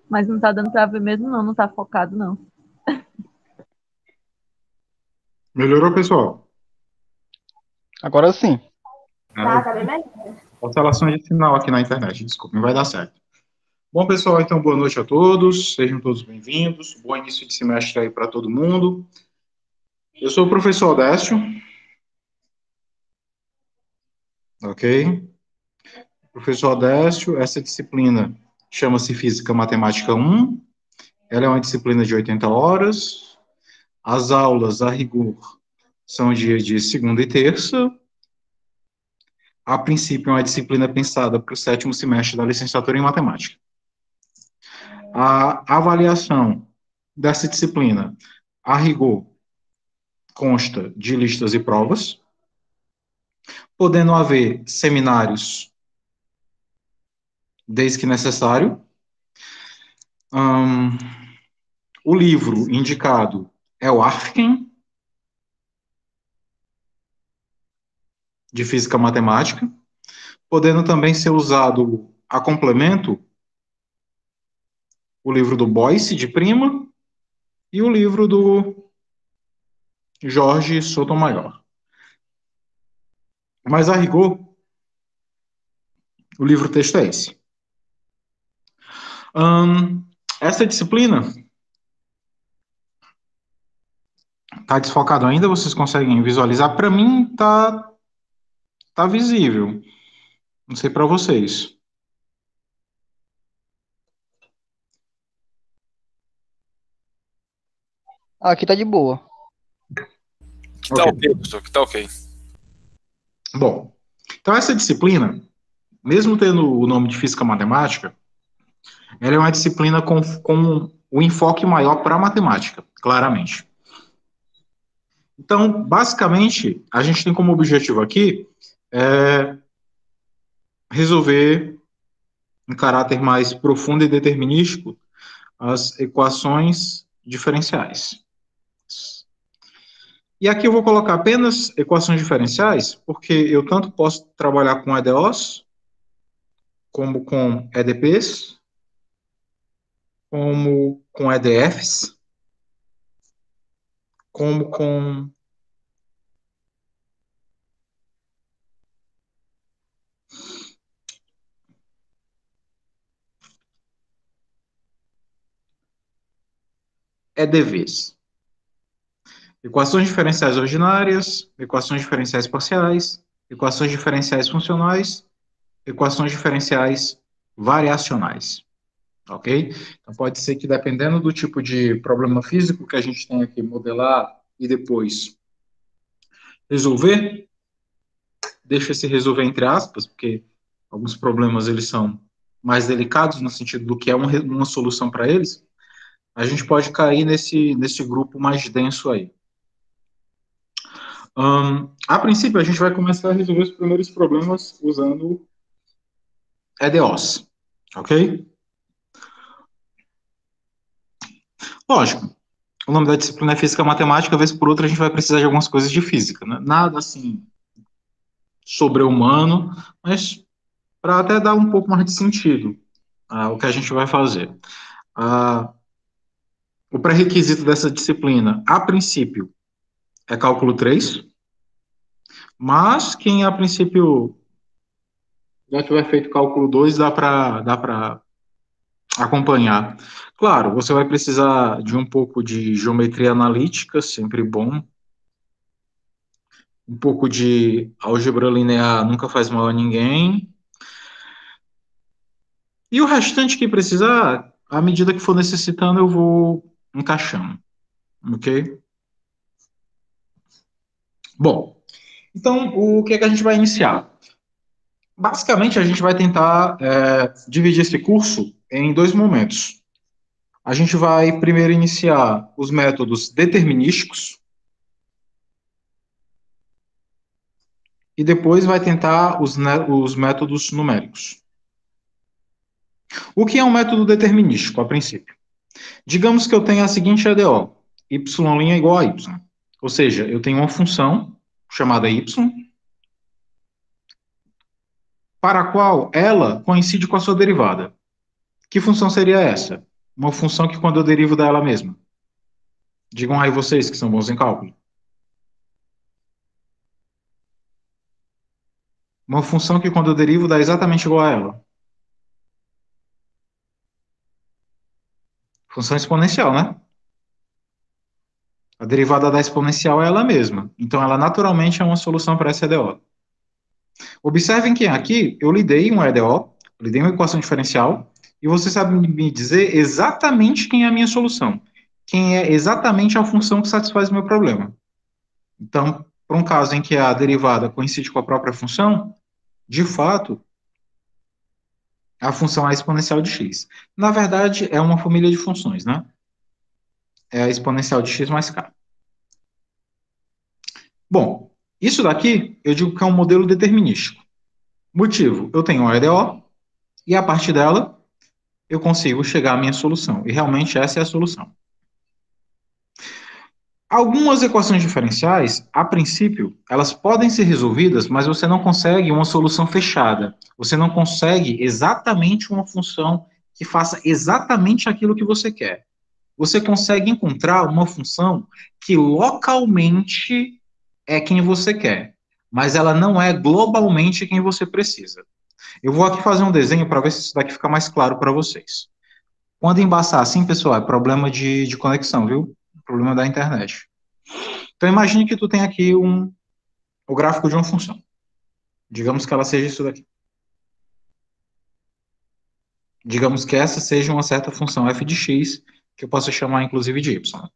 Mas não tá dando pra ver mesmo, não. Não tá focado, não. Melhorou, pessoal? Agora sim. Tá bem melhor. Alterações de sinal aqui na internet, desculpa, não vai dar certo. Bom, pessoal, então boa noite a todos, sejam todos bem-vindos, bom início de semestre aí para todo mundo. Eu sou o professor Odécio, ok? Professor Odécio, essa disciplina chama-se Física Matemática 1, ela é uma disciplina de 80 horas, as aulas, a rigor, são dias de segunda e terça. A princípio, é uma disciplina pensada para o sétimo semestre da licenciatura em matemática. A avaliação dessa disciplina, a rigor, consta de listas e provas, podendo haver seminários desde que necessário. Hum, o livro indicado é o Arfken, de Física Matemática, podendo também ser usado a complemento o livro do Boyce, de Prima, e o livro do Jorge Sotomayor. Mas, a rigor, o livro-texto é esse. Essa disciplina está desfocado ainda, vocês conseguem visualizar? Para mim, tá visível. Não sei para vocês. Aqui tá de boa. Que tá Ok. ok, professor, que tá ok. Bom, então essa disciplina, mesmo tendo o nome de Física Matemática, ela é uma disciplina com o enfoque maior para a matemática, claramente. Então, basicamente, a gente tem como objetivo aqui resolver, em caráter mais profundo e determinístico, as equações diferenciais. E aqui eu vou colocar apenas equações diferenciais, porque eu tanto posso trabalhar com EDOs, como com EDPs, como com EDFs, como com EDVs. Equações diferenciais ordinárias, equações diferenciais parciais, equações diferenciais funcionais, equações diferenciais variacionais. Ok? Então, pode ser que, dependendo do tipo de problema físico que a gente tenha que modelar e depois resolver, deixa se resolver entre aspas, porque alguns problemas eles são mais delicados no sentido do que é uma solução para eles, a gente pode cair nesse grupo mais denso aí. A princípio, a gente vai começar a resolver os primeiros problemas usando EDOs, ok? Lógico, o nome da disciplina é Física Matemática, vez por outra a gente vai precisar de algumas coisas de física, né? Nada assim sobre-humano, mas para até dar um pouco mais de sentido o que a gente vai fazer. O pré-requisito dessa disciplina, a princípio, é cálculo 3, mas quem a princípio já tiver feito cálculo 2 dá para acompanhar. Claro, você vai precisar de um pouco de geometria analítica, sempre bom. Um pouco de álgebra linear nunca faz mal a ninguém. E o restante que precisar, à medida que for necessitando, eu vou encaixando. Ok? Bom, então o que é que a gente vai iniciar? Basicamente, a gente vai tentar dividir esse curso em dois momentos. A gente vai primeiro iniciar os métodos determinísticos e depois vai tentar os métodos numéricos. O que é um método determinístico, a princípio? Digamos que eu tenha a seguinte EDO, y' igual a y. Ou seja, eu tenho uma função chamada y, para a qual ela coincide com a sua derivada. Que função seria essa? Uma função que quando eu derivo dela mesma. Digam aí vocês que são bons em cálculo. Uma função que quando eu derivo dá exatamente igual a ela. Função exponencial, né? A derivada da exponencial é ela mesma. Então, ela naturalmente é uma solução para essa EDO. Observem que aqui eu lhe dei um EDO, lhe dei uma equação diferencial, e você sabe me dizer exatamente quem é a minha solução. Quem é exatamente a função que satisfaz o meu problema. Então, para um caso em que a derivada coincide com a própria função, de fato, a função é a exponencial de x. Na verdade, é uma família de funções, né? É a exponencial de x mais k. Bom, isso daqui eu digo que é um modelo determinístico. Motivo, eu tenho uma EDO e a partir dela eu consigo chegar à minha solução. E realmente essa é a solução. Algumas equações diferenciais, a princípio, elas podem ser resolvidas, mas você não consegue uma solução fechada. Você não consegue exatamente uma função que faça exatamente aquilo que você quer. Você consegue encontrar uma função que localmente é quem você quer, mas ela não é globalmente quem você precisa. Eu vou aqui fazer um desenho para ver se isso daqui fica mais claro para vocês. Quando embaçar assim, pessoal, é problema de conexão, viu? Problema da internet. Então, imagine que tu tem aqui o gráfico de uma função. Digamos que ela seja isso daqui. Digamos que essa seja uma certa função f de x, que eu posso chamar inclusive de y.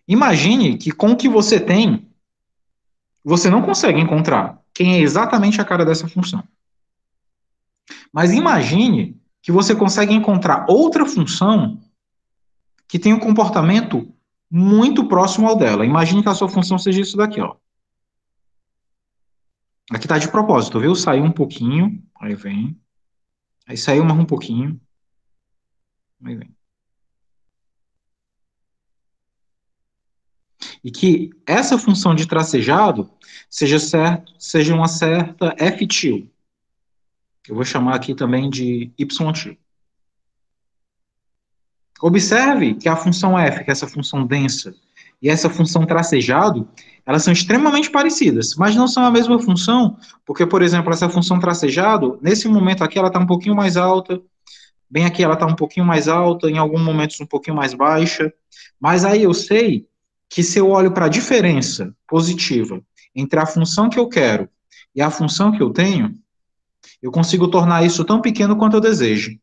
Imagine que com o que você tem, você não consegue encontrar quem é exatamente a cara dessa função. Mas imagine que você consegue encontrar outra função que tem um comportamento muito próximo ao dela. Imagine que a sua função seja isso daqui, ó. Aqui está de propósito, viu? Saiu um pouquinho, aí vem. Aí saiu mais um pouquinho, aí vem. E que essa função de tracejado seja uma certa f-til. Eu vou chamar aqui também de y-til. Observe que a função f, que é essa função densa, e essa função tracejado, elas são extremamente parecidas, mas não são a mesma função, porque, por exemplo, essa função tracejado, nesse momento aqui, ela está um pouquinho mais alta, bem aqui ela está um pouquinho mais alta, em alguns momentos um pouquinho mais baixa, mas aí eu sei que se eu olho para a diferença positiva entre a função que eu quero e a função que eu tenho, eu consigo tornar isso tão pequeno quanto eu desejo.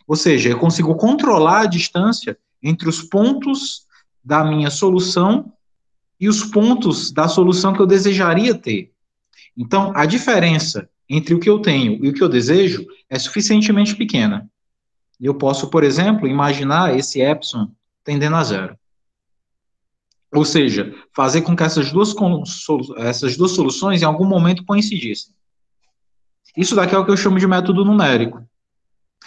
Ou seja, eu consigo controlar a distância entre os pontos da minha solução e os pontos da solução que eu desejaria ter. Então, a diferença entre o que eu tenho e o que eu desejo é suficientemente pequena. Eu posso, por exemplo, imaginar esse epsilon tendendo a zero. Ou seja, fazer com que essas duas soluções em algum momento coincidissem. Isso daqui é o que eu chamo de método numérico.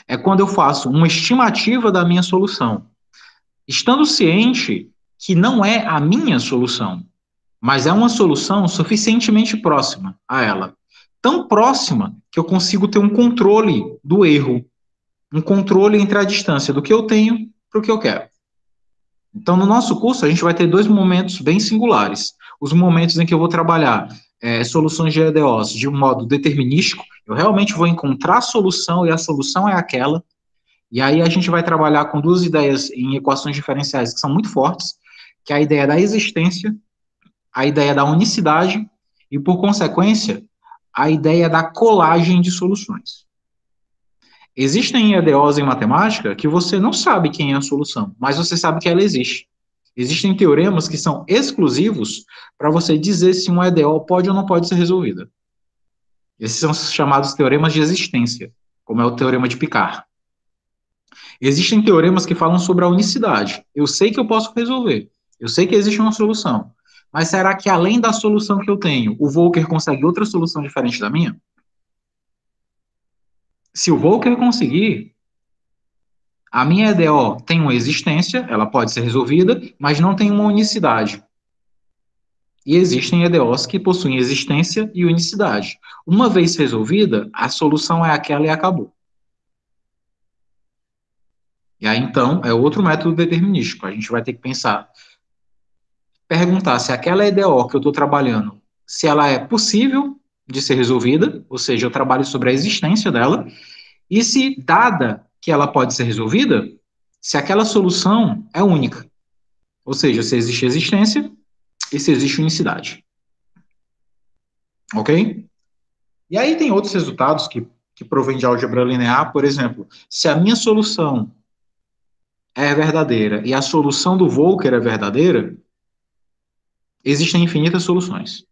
É quando eu faço uma estimativa da minha solução, estando ciente que não é a minha solução, mas é uma solução suficientemente próxima a ela. Tão próxima que eu consigo ter um controle do erro, um controle entre a distância do que eu tenho para o que eu quero. Então, no nosso curso, a gente vai ter dois momentos bem singulares. Os momentos em que eu vou trabalhar soluções de EDOs de um modo determinístico, eu realmente vou encontrar a solução e a solução é aquela. E aí a gente vai trabalhar com duas ideias em equações diferenciais que são muito fortes, que é a ideia da existência, a ideia da unicidade e, por consequência, a ideia da colagem de soluções. Existem EDOs em matemática que você não sabe quem é a solução, mas você sabe que ela existe. Existem teoremas que são exclusivos para você dizer se uma EDO pode ou não pode ser resolvida. Esses são chamados teoremas de existência, como é o teorema de Picard. Existem teoremas que falam sobre a unicidade. Eu sei que eu posso resolver, eu sei que existe uma solução, mas será que além da solução que eu tenho, o Volcker consegue outra solução diferente da minha? Se o Volcker conseguir, a minha EDO tem uma existência, ela pode ser resolvida, mas não tem uma unicidade. E existem EDOs que possuem existência e unicidade. Uma vez resolvida, a solução é aquela e acabou. E aí, então, é outro método determinístico. A gente vai ter que perguntar se aquela EDO que eu estou trabalhando, se ela é possível de ser resolvida, ou seja, eu trabalho sobre a existência dela, e se, dada que ela pode ser resolvida, se aquela solução é única. Ou seja, se existe existência e se existe unicidade. Ok? E aí tem outros resultados que provêm de álgebra linear, por exemplo, se a minha solução é verdadeira e a solução do Volcker é verdadeira, existem infinitas soluções.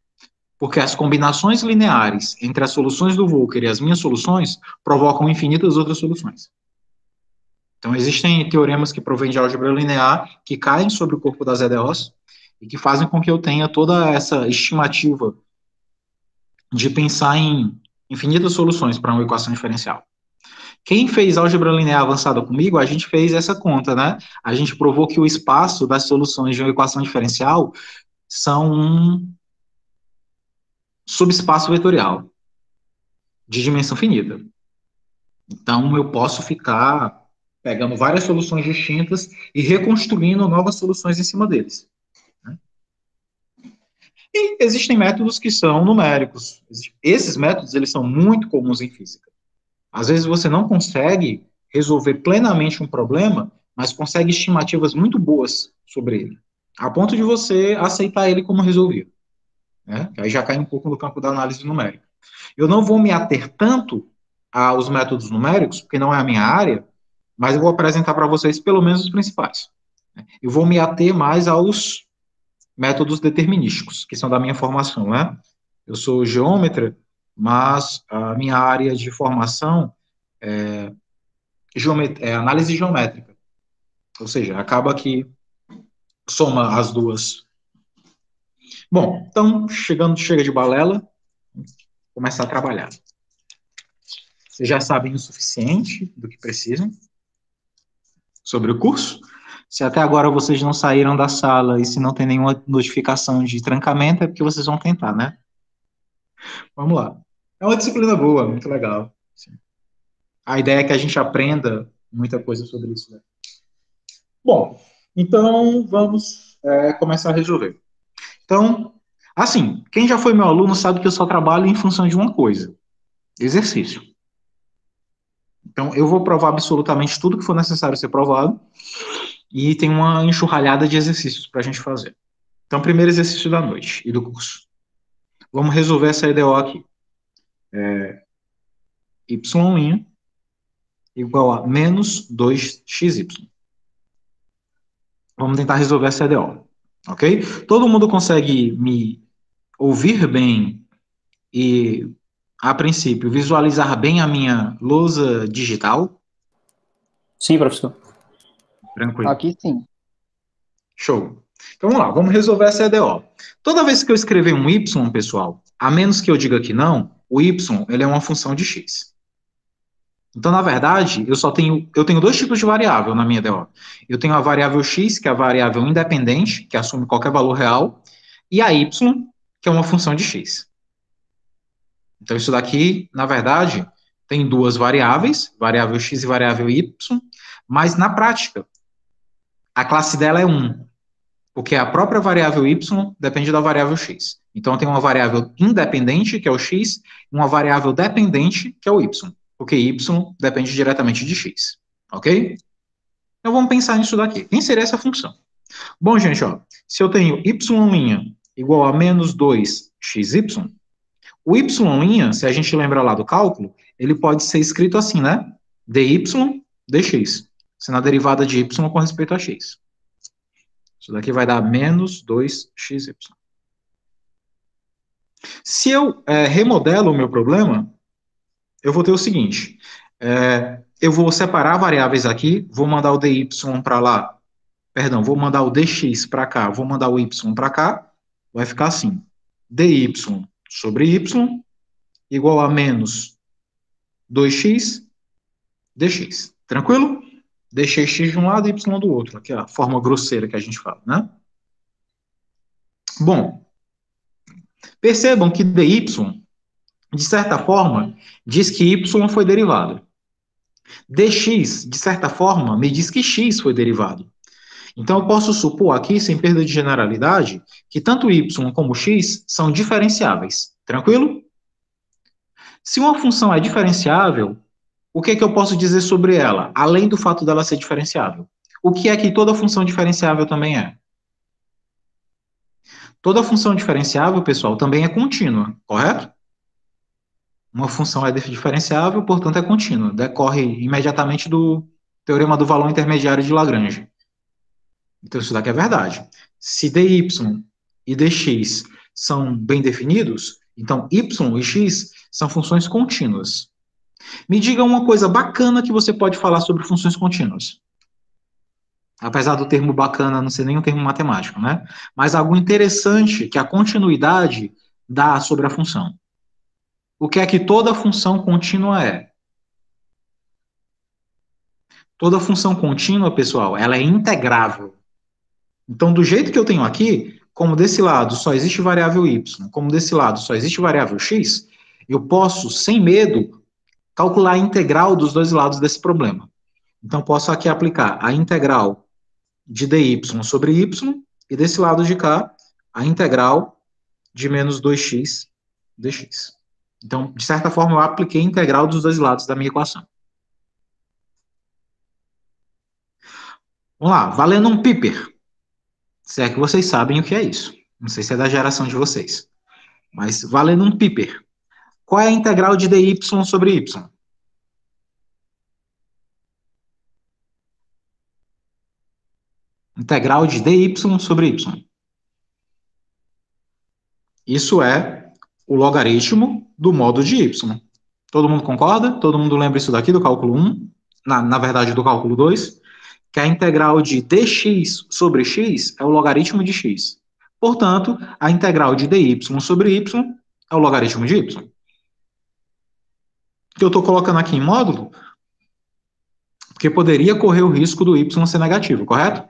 Porque as combinações lineares entre as soluções do Volcker e as minhas soluções provocam infinitas outras soluções. Então, existem teoremas que provêm de álgebra linear que caem sobre o corpo das EDOs e que fazem com que eu tenha toda essa estimativa de pensar em infinitas soluções para uma equação diferencial. Quem fez álgebra linear avançada comigo, a gente fez essa conta, né? A gente provou que o espaço das soluções de uma equação diferencial são um subespaço vetorial de dimensão finita. Então, eu posso ficar pegando várias soluções distintas e reconstruindo novas soluções em cima deles. Né? E existem métodos que são numéricos. Esses métodos, eles são muito comuns em física. Às vezes você não consegue resolver plenamente um problema, mas consegue estimativas muito boas sobre ele, a ponto de você aceitar ele como resolvido. Né? Aí já cai um pouco no campo da análise numérica. Eu não vou me ater tanto aos métodos numéricos, porque não é a minha área, mas eu vou apresentar para vocês pelo menos os principais. Eu vou me ater mais aos métodos determinísticos, que são da minha formação, né? Eu sou geômetra, mas a minha área de formação é análise geométrica. Ou seja, acaba que soma as duas. Bom, então, chega de balela, começar a trabalhar. Vocês já sabem o suficiente do que precisam sobre o curso. Se até agora vocês não saíram da sala e se não tem nenhuma notificação de trancamento, é porque vocês vão tentar, né? Vamos lá. É uma disciplina boa, muito legal. A ideia é que a gente aprenda muita coisa sobre isso. Né? Bom, então vamos começar a resolver. Então, assim, quem já foi meu aluno sabe que eu só trabalho em função de uma coisa: exercício. Então, eu vou provar absolutamente tudo que for necessário ser provado e tem uma enxurralhada de exercícios para a gente fazer. Então, primeiro exercício da noite e do curso. Vamos resolver essa EDO aqui. Y' igual a menos 2xy. Vamos tentar resolver essa EDO, ok? Todo mundo consegue me ouvir bem e, a princípio, visualizar bem a minha lousa digital? Sim, professor. Tranquilo. Aqui sim. Show. Então vamos lá, vamos resolver essa EDO. Toda vez que eu escrever um y, pessoal, a menos que eu diga que não, o y ele é uma função de x. Então, na verdade, eu tenho dois tipos de variável na minha EDO. Eu tenho a variável x, que é a variável independente, que assume qualquer valor real, e a y, que é uma função de x. Então, isso daqui, na verdade, tem duas variáveis, variável x e variável y, mas na prática, a classe dela é 1, porque a própria variável y depende da variável x. Então, eu tenho uma variável independente, que é o x, e uma variável dependente, que é o y, porque y depende diretamente de x, ok? Então, vamos pensar nisso daqui. Quem seria essa função? Bom, gente, ó, se eu tenho y' igual a menos 2xy, o y', se a gente lembra lá do cálculo, ele pode ser escrito assim, né? dy dx, sendo a derivada de y com respeito a x. Isso daqui vai dar menos 2xy. Se eu remodelo o meu problema, eu vou ter o seguinte, eu vou separar variáveis aqui, vou mandar o dy para lá, perdão, vou mandar o dx para cá, vou mandar o y para cá, vai ficar assim, dy sobre y igual a menos 2x dx. Tranquilo? Deixei x de um lado e y do outro. Aqui é a forma grosseira que a gente fala, né? Bom, percebam que dy, de certa forma, diz que y foi derivado. dx, de certa forma, me diz que x foi derivado. Então, eu posso supor aqui, sem perda de generalidade, que tanto y como x são diferenciáveis. Tranquilo? Se uma função é diferenciável, o que é que eu posso dizer sobre ela, além do fato dela ser diferenciável? O que é que toda função diferenciável também é? Toda função diferenciável, pessoal, também é contínua, correto? Uma função é diferenciável, portanto é contínua. Decorre imediatamente do teorema do valor intermediário de Lagrange. Então isso daqui é verdade. Se dy e dx são bem definidos, então y e x são funções contínuas. Me diga uma coisa bacana que você pode falar sobre funções contínuas. Apesar do termo bacana não ser nem um termo matemático, né? Mas algo interessante que a continuidade dá sobre a função. O que é que toda função contínua é? Toda função contínua, pessoal, ela é integrável. Então, do jeito que eu tenho aqui, como desse lado só existe variável y, como desse lado só existe variável x, eu posso, sem medo, calcular a integral dos dois lados desse problema. Então, posso aqui aplicar a integral de dy sobre y, e desse lado de cá, a integral de menos 2x dx. Então, de certa forma, eu apliquei a integral dos dois lados da minha equação. Vamos lá, valendo um piper. Se é que vocês sabem o que é isso. Não sei se é da geração de vocês. Mas valendo um piper. Qual é a integral de dy sobre y? Integral de dy sobre y. Isso é o logaritmo do modo de y. Todo mundo concorda? Todo mundo lembra isso daqui do cálculo 1? Na verdade, do cálculo 2? Que a integral de dx sobre x é o logaritmo de x. Portanto, a integral de dy sobre y é o logaritmo de y. Que eu estou colocando aqui em módulo, porque poderia correr o risco do y ser negativo, correto?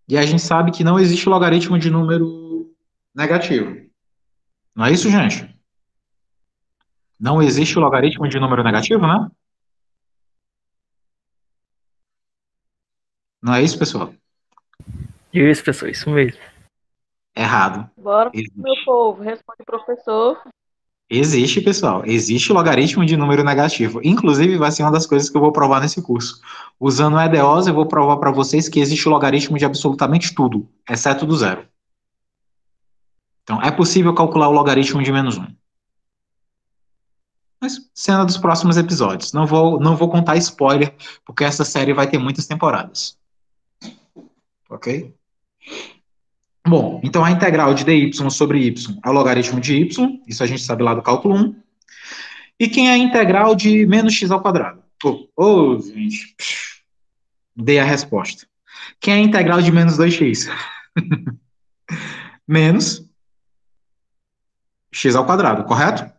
E a gente sabe que não existe logaritmo de número negativo. Não é isso, gente? Não existe logaritmo de número negativo, né? Não é isso, pessoal? Isso, pessoal, isso mesmo. Errado. Bora, meu Existe. povo, responde o professor. Existe, pessoal. Existe logaritmo de número negativo. Inclusive, vai ser uma das coisas que eu vou provar nesse curso. Usando o EDOS, eu vou provar para vocês que existe logaritmo de absolutamente tudo, exceto do zero. Então, é possível calcular o logaritmo de menos 1. Mas cena dos próximos episódios. Não vou contar spoiler, porque essa série vai ter muitas temporadas. Ok? Bom, então a integral de dy sobre y é o logaritmo de y, isso a gente sabe lá do cálculo 1. E quem é a integral de menos x ao quadrado? Gente, dei a resposta. Quem é a integral de menos 2x? Menos x ao quadrado, correto?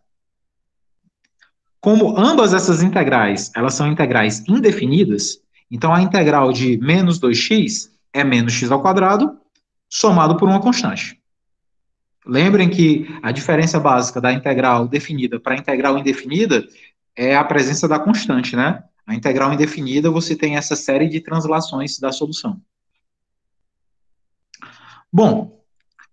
Como ambas essas integrais, elas são integrais indefinidas, então a integral de menos 2x é menos x ao quadrado, somado por uma constante. Lembrem que a diferença básica da integral definida para a integral indefinida é a presença da constante, né? A integral indefinida, você tem essa série de translações da solução. Bom,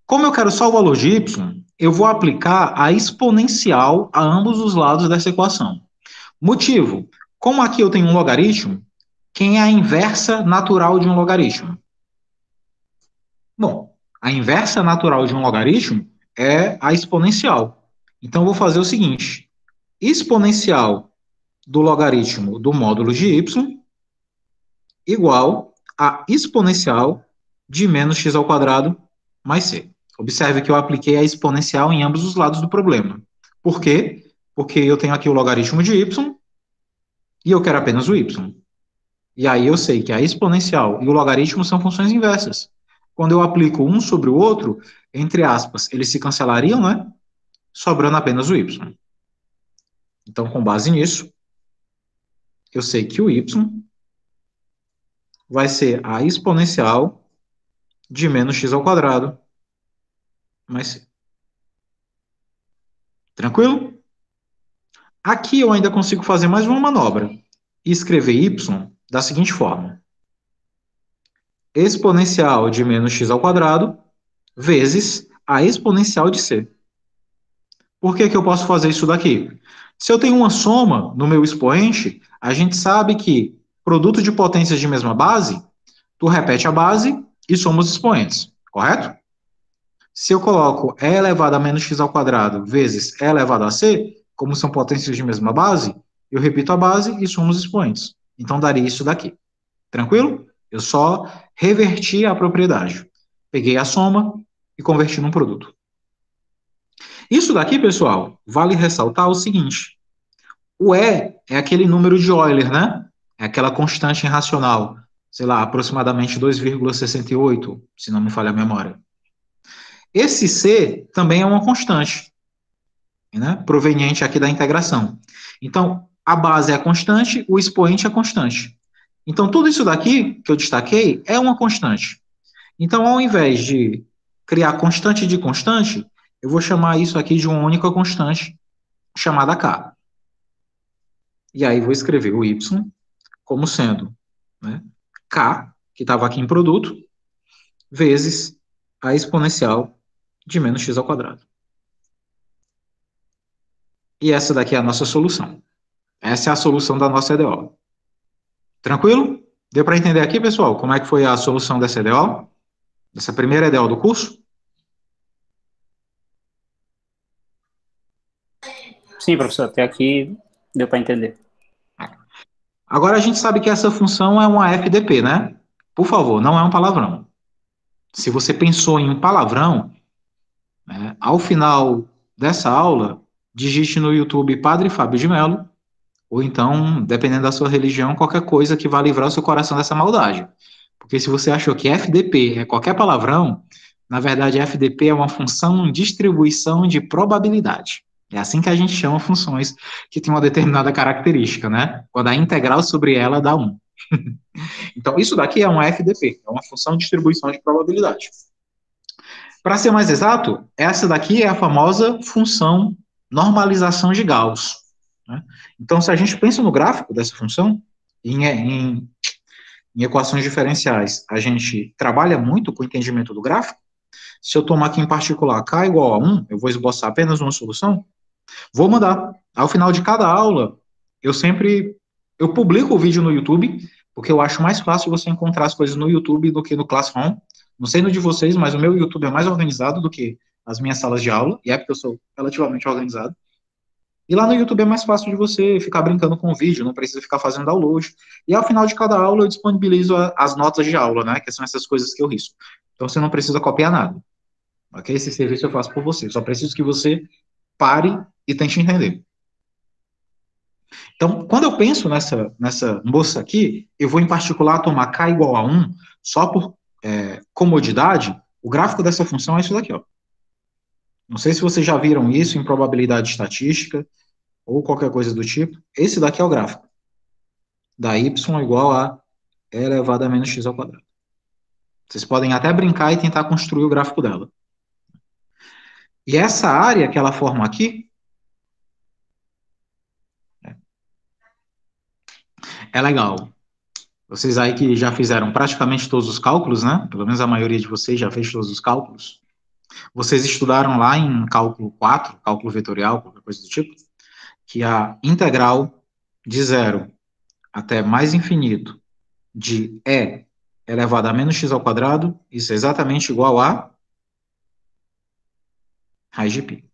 como eu quero só o valor de y, eu vou aplicar a exponencial a ambos os lados dessa equação. Motivo, como aqui eu tenho um logaritmo, quem é a inversa natural de um logaritmo? Bom, a inversa natural de um logaritmo é a exponencial. Então, eu vou fazer o seguinte, exponencial do logaritmo do módulo de y igual a exponencial de menos x ao quadrado mais c. Observe que eu apliquei a exponencial em ambos os lados do problema. Por quê? Porque eu tenho aqui o logaritmo de y e eu quero apenas o y. E aí eu sei que a exponencial e o logaritmo são funções inversas. Quando eu aplico um sobre o outro, entre aspas, eles se cancelariam, né? Sobrando apenas o y. Então, com base nisso, eu sei que o y vai ser a exponencial de menos x ao quadrado mais c. Tranquilo? Aqui eu ainda consigo fazer mais uma manobra e escrever y da seguinte forma: exponencial de menos x ao quadrado vezes a exponencial de c. Por que que eu posso fazer isso daqui? Se eu tenho uma soma no meu expoente, a gente sabe que produto de potências de mesma base, tu repete a base e soma os expoentes, correto? Se eu coloco e elevado a menos x ao quadrado vezes e elevado a c, como são potências de mesma base, eu repito a base e somo os expoentes. Então daria isso daqui. Tranquilo? Eu só reverti a propriedade. Peguei a soma e converti num produto. Isso daqui, pessoal, vale ressaltar o seguinte: o E é aquele número de Euler, né? É aquela constante irracional, sei lá, aproximadamente 2,68, se não me falha a memória. Esse C também é uma constante, né? Proveniente aqui da integração. Então, a base é constante, o expoente é constante. Então, tudo isso daqui que eu destaquei é uma constante. Então, ao invés de criar constante de constante, eu vou chamar isso aqui de uma única constante, chamada K. E aí vou escrever o Y como sendo, né, K, que estava aqui em produto, vezes a exponencial de menos x ao quadrado. E essa daqui é a nossa solução. Essa é a solução da nossa EDO. Tranquilo? Deu para entender aqui, pessoal, como é que foi a solução dessa EDO? Dessa primeira EDO do curso? Sim, professor, até aqui deu para entender. Agora a gente sabe que essa função é uma FDP, né? Por favor, não é um palavrão. Se você pensou em um palavrão, né, ao final dessa aula, digite no YouTube Padre Fábio de Mello, ou então, dependendo da sua religião, qualquer coisa que vá livrar o seu coração dessa maldade. Porque se você achou que FDP é qualquer palavrão, na verdade FDP é uma função de distribuição de probabilidade. É assim que a gente chama funções que têm uma determinada característica, né? Quando a integral sobre ela dá 1. Então, isso daqui é um FDP, é uma função de distribuição de probabilidade. Para ser mais exato, essa daqui é a famosa função normalização de Gauss, né? Então, se a gente pensa no gráfico dessa função, em equações diferenciais, a gente trabalha muito com o entendimento do gráfico. Se eu tomar aqui em particular k igual a 1, eu vou esboçar apenas uma solução, vou mandar. Ao final de cada aula, eu publico o vídeo no YouTube, porque eu acho mais fácil você encontrar as coisas no YouTube do que no Classroom. Não sei no de vocês, mas o meu YouTube é mais organizado do que as minhas salas de aula, e é porque eu sou relativamente organizado. E lá no YouTube é mais fácil de você ficar brincando com o vídeo, não precisa ficar fazendo download. E ao final de cada aula eu disponibilizo as notas de aula, né? Que são essas coisas que eu risco. Então você não precisa copiar nada. Ok? Esse serviço eu faço por você. Só preciso que você pare e tente entender. Então, quando eu penso nessa moça aqui, eu vou em particular tomar k igual a 1, só por comodidade. O gráfico dessa função é isso daqui, ó. Não sei se vocês já viram isso em probabilidade estatística ou qualquer coisa do tipo. Esse daqui é o gráfico da y igual a e elevado a menos x ao quadrado. Vocês podem até brincar e tentar construir o gráfico dela. E essa área que ela forma aqui é legal. Vocês aí que já fizeram praticamente todos os cálculos, né? Pelo menos a maioria de vocês já fez todos os cálculos. Vocês estudaram lá em cálculo 4, cálculo vetorial, qualquer coisa do tipo, que a integral de zero até mais infinito de e elevado a menos x ao quadrado, isso é exatamente igual a raiz de π.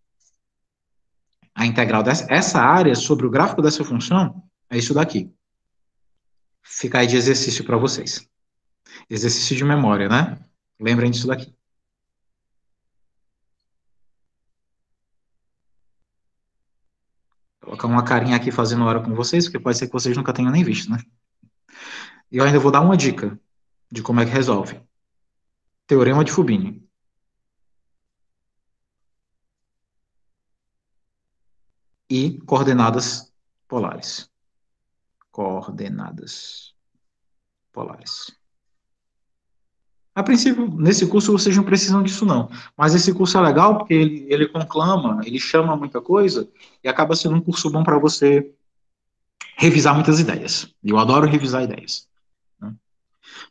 A integral dessa área sobre o gráfico dessa função é isso daqui. Fica aí de exercício para vocês. Exercício de memória, né? Lembrem disso daqui. Vou colocar uma carinha aqui fazendo hora com vocês, porque pode ser que vocês nunca tenham nem visto, né? E eu ainda vou dar uma dica de como é que resolve. Teorema de Fubini. E coordenadas polares. Coordenadas polares. A princípio, nesse curso vocês não precisam disso não, mas esse curso é legal porque ele conclama, ele chama muita coisa e acaba sendo um curso bom para você revisar muitas ideias. Eu adoro revisar ideias, né?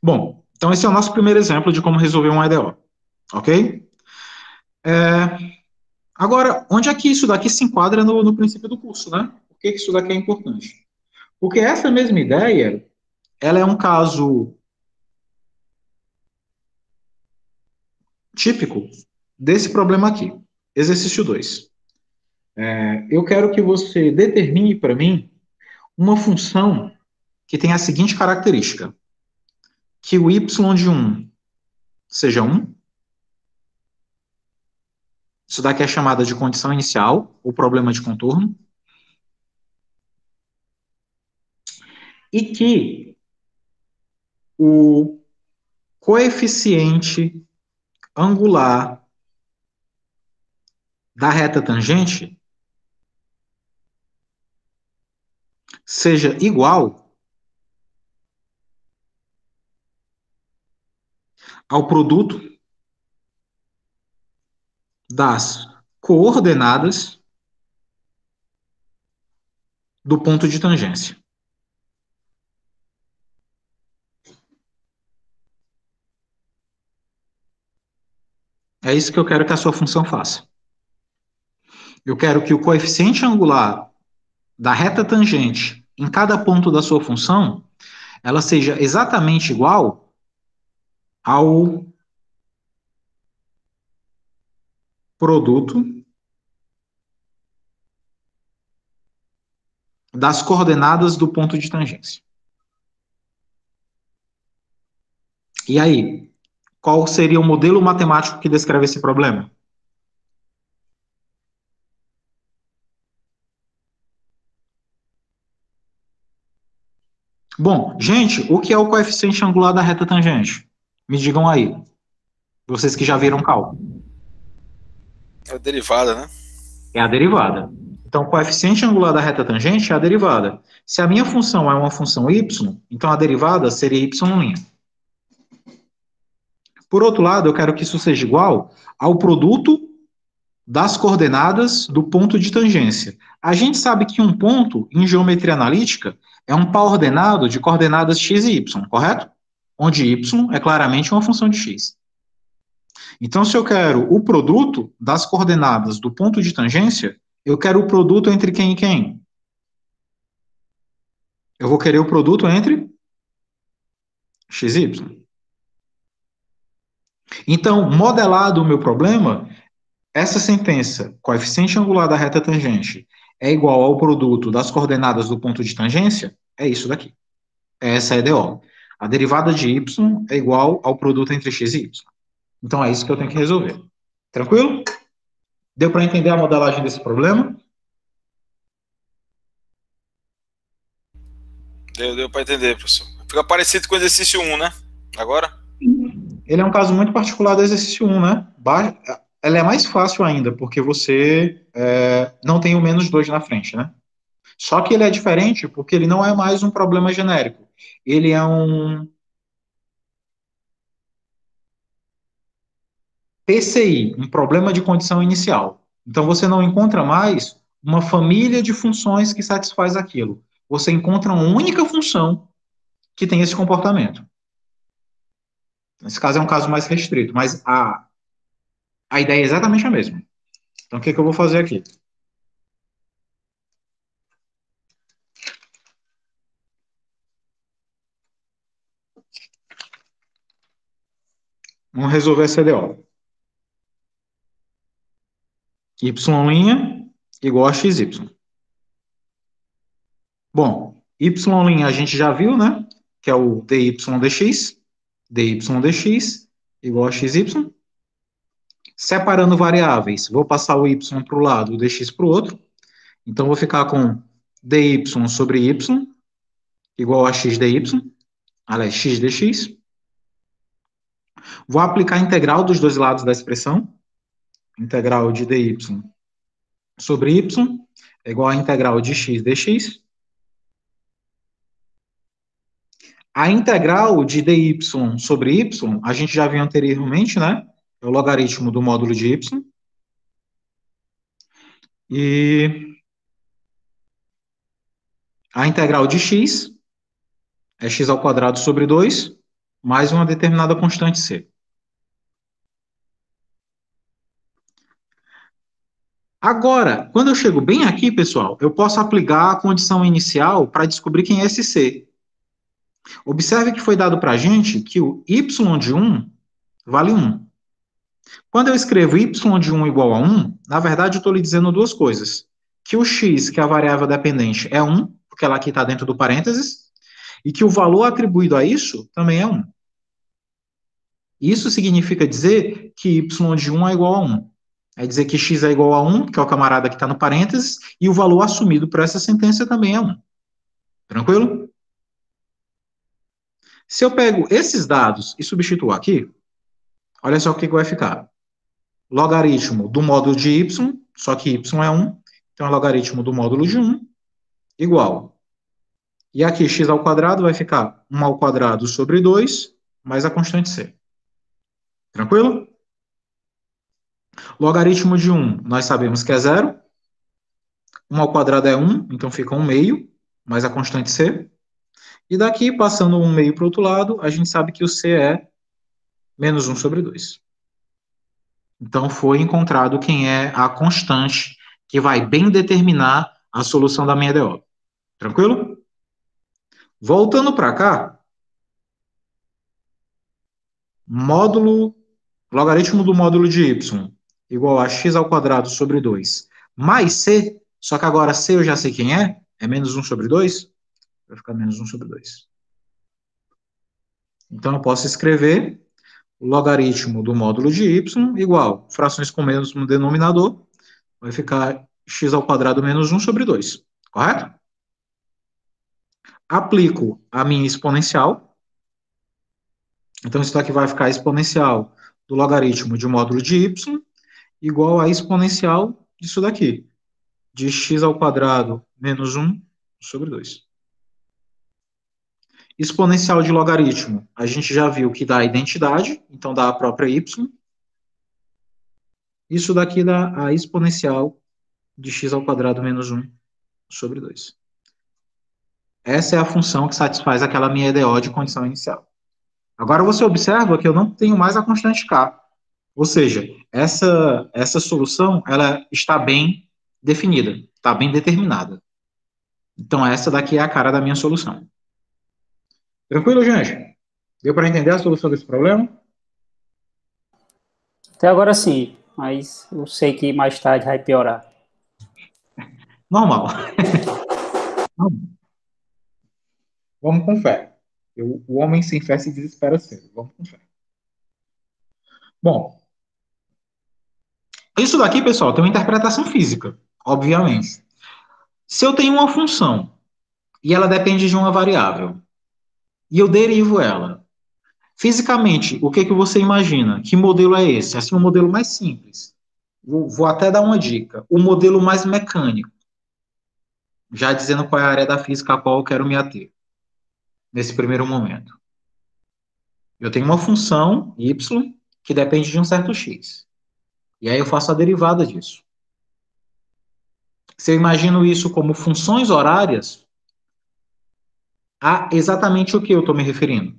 Bom, então esse é o nosso primeiro exemplo de como resolver um EDO, ok? Agora, onde é que isso daqui se enquadra no princípio do curso, né? Por que isso daqui é importante? Porque essa mesma ideia, ela é um caso típico desse problema aqui. Exercício 2. Eu quero que você determine para mim uma função que tem a seguinte característica: que o y de 1 seja 1. Isso daqui é chamada de condição inicial, ou problema de contorno. E que o coeficiente angular da reta tangente seja igual ao produto das coordenadas do ponto de tangência. É isso que eu quero que a sua função faça. Eu quero que o coeficiente angular da reta tangente em cada ponto da sua função, ela seja exatamente igual ao produto das coordenadas do ponto de tangência. E aí, qual seria o modelo matemático que descreve esse problema? Bom, gente, o que é o coeficiente angular da reta tangente? Me digam aí, vocês que já viram cálculo. É a derivada, né? É a derivada. Então, o coeficiente angular da reta tangente é a derivada. Se a minha função é uma função y, então a derivada seria y'. Por outro lado, eu quero que isso seja igual ao produto das coordenadas do ponto de tangência. A gente sabe que um ponto, em geometria analítica, é um par ordenado de coordenadas x e y, correto? Onde y é claramente uma função de x. Então, se eu quero o produto das coordenadas do ponto de tangência, eu quero o produto entre quem e quem? Eu vou querer o produto entre x e y. Então, modelado o meu problema, essa sentença, coeficiente angular da reta tangente, é igual ao produto das coordenadas do ponto de tangência, é isso daqui. Essa é a EDO. A derivada de y é igual ao produto entre x e y. Então, é isso que eu tenho que resolver. Tranquilo? Deu para entender a modelagem desse problema? Deu para entender, professor. Fica parecido com o exercício 1, né? Agora? Ele é um caso muito particular do exercício 1, né? Ela é mais fácil ainda, porque você não tem o menos 2 na frente, né? Só que ele é diferente porque ele não é mais um problema genérico. Ele é um PCI, um problema de condição inicial. Então, você não encontra mais uma família de funções que satisfaz aquilo. Você encontra uma única função que tem esse comportamento. Nesse caso, é um caso mais restrito, mas a ideia é exatamente a mesma. Então, o que eu vou fazer aqui? Vamos resolver essa EDO. Y' igual a XY. Bom, Y' a gente já viu, né? Que é o dy dx. Dy dx igual a XY. Separando variáveis, vou passar o y para o lado e o dx para o outro. Então, vou ficar com dy sobre y igual a x dy, aliás, x dx. Vou aplicar a integral dos dois lados da expressão. Integral de dy sobre y é igual a integral de x dx. A integral de dy sobre y, a gente já viu anteriormente, né? É o logaritmo do módulo de y. E a integral de x é x ao quadrado sobre 2, mais uma determinada constante c. Agora, quando eu chego bem aqui, pessoal, eu posso aplicar a condição inicial para descobrir quem é esse c. Observe que foi dado para a gente que o y de 1 vale 1. Quando eu escrevo y de 1 igual a 1, na verdade eu estou lhe dizendo duas coisas. Que o x, que é a variável dependente, é 1, porque ela aqui está dentro do parênteses, e que o valor atribuído a isso também é 1. Isso significa dizer que y de 1 é igual a 1. É dizer que x é igual a 1, que é o camarada que está no parênteses, e o valor assumido por essa sentença também é 1. Tranquilo? Se eu pego esses dados e substituo aqui, olha só o que vai ficar. Logaritmo do módulo de y, só que y é 1, então é logaritmo do módulo de 1, igual. E aqui x ao quadrado vai ficar 1 ao quadrado sobre 2, mais a constante c. Tranquilo? Logaritmo de 1, nós sabemos que é 0. 1 ao quadrado é 1, então fica 1 meio, mais a constante c. E daqui, passando 1 meio para o outro lado, a gente sabe que o c é menos 1 sobre 2. Então, foi encontrado quem é a constante que vai bem determinar a solução da minha EDO. Tranquilo? Voltando para cá, logaritmo do módulo de y igual a x ao quadrado sobre 2 mais c, só que agora c eu já sei quem é menos 1 sobre 2, vai ficar menos 1 sobre 2. Então, eu posso escrever o logaritmo do módulo de y igual, frações com mesmo denominador, vai ficar x ao quadrado menos 1 sobre 2, correto? Aplico a minha exponencial, então isso daqui vai ficar exponencial do logaritmo de módulo de y igual a exponencial disso daqui, de x ao quadrado menos 1 sobre 2. Exponencial de logaritmo, a gente já viu que dá a identidade, então dá a própria y. Isso daqui dá a exponencial de x ao quadrado menos 1 sobre 2. Essa é a função que satisfaz aquela minha EDO de condição inicial. Agora você observa que eu não tenho mais a constante k. Ou seja, essa solução ela está bem definida, está bem determinada. Então essa daqui é a cara da minha solução. Tranquilo, gente? Deu para entender a solução desse problema? Até agora sim, mas eu sei que mais tarde vai piorar. Normal. Vamos com fé. O homem sem fé se desespera cedo. Vamos com fé. Bom, isso daqui, pessoal, tem uma interpretação física, obviamente. Se eu tenho uma função e ela depende de uma variável e eu derivo ela, fisicamente, o que você imagina? Que modelo é esse? Assim, um modelo mais simples. Vou até dar uma dica. O modelo mais mecânico. Já dizendo qual é a área da física a qual eu quero me ater. Nesse primeiro momento. Eu tenho uma função, y, que depende de um certo x. E aí eu faço a derivada disso. Se eu imagino isso como funções horárias, a exatamente o que eu estou me referindo?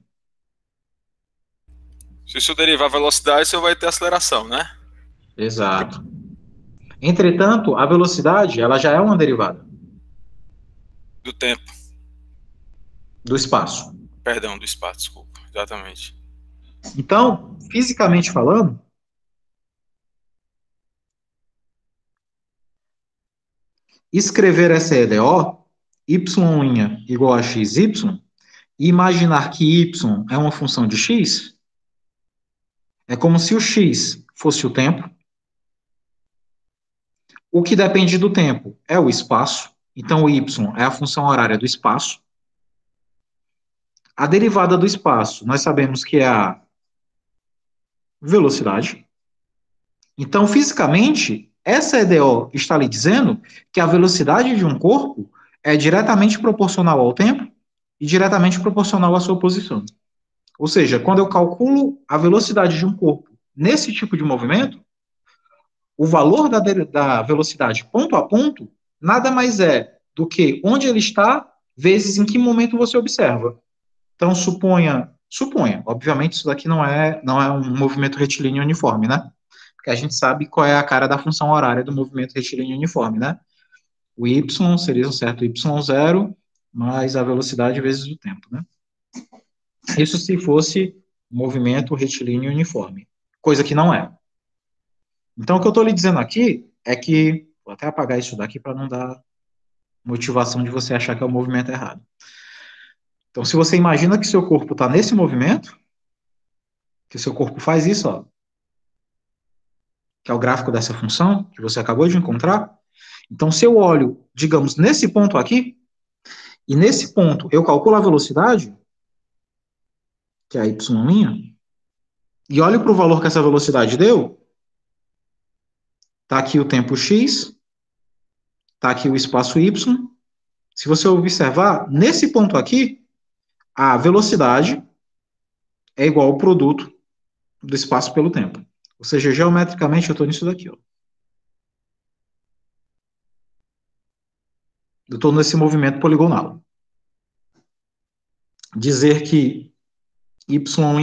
Se isso derivar velocidade, você vai ter aceleração, né? Exato. Entretanto, a velocidade, ela já é uma derivada. Do tempo. Do espaço. Perdão, do espaço, desculpa. Exatamente. Então, fisicamente falando, escrever essa EDO, y' igual a xy, e imaginar que y é uma função de x, é como se o x fosse o tempo, o que depende do tempo é o espaço, então o y é a função horária do espaço. A derivada do espaço, nós sabemos que é a velocidade. Então, fisicamente, essa EDO está lhe dizendo que a velocidade de um corpo é diretamente proporcional ao tempo, e diretamente proporcional à sua posição. Ou seja, quando eu calculo a velocidade de um corpo nesse tipo de movimento, o valor da velocidade ponto a ponto nada mais é do que onde ele está vezes em que momento você observa. Então, suponha, obviamente isso daqui não é um movimento retilíneo uniforme, né? Porque a gente sabe qual é a cara da função horária do movimento retilíneo uniforme, né? O y seria um certo y0 mais a velocidade vezes o tempo, né? Isso se fosse movimento retilíneo uniforme, coisa que não é. Então, o que eu estou lhe dizendo aqui é que, vou até apagar isso daqui para não dar motivação de você achar que é o movimento errado. Então, se você imagina que seu corpo está nesse movimento, que seu corpo faz isso, ó, que é o gráfico dessa função que você acabou de encontrar, então, se eu olho, digamos, nesse ponto aqui, e nesse ponto eu calculo a velocidade, que é a y', e olho para o valor que essa velocidade deu, está aqui o tempo x, está aqui o espaço y. Se você observar, nesse ponto aqui, a velocidade é igual ao produto do espaço pelo tempo. Ou seja, geometricamente eu estou nisso daqui, ó. Eu estou nesse movimento poligonal. Dizer que y'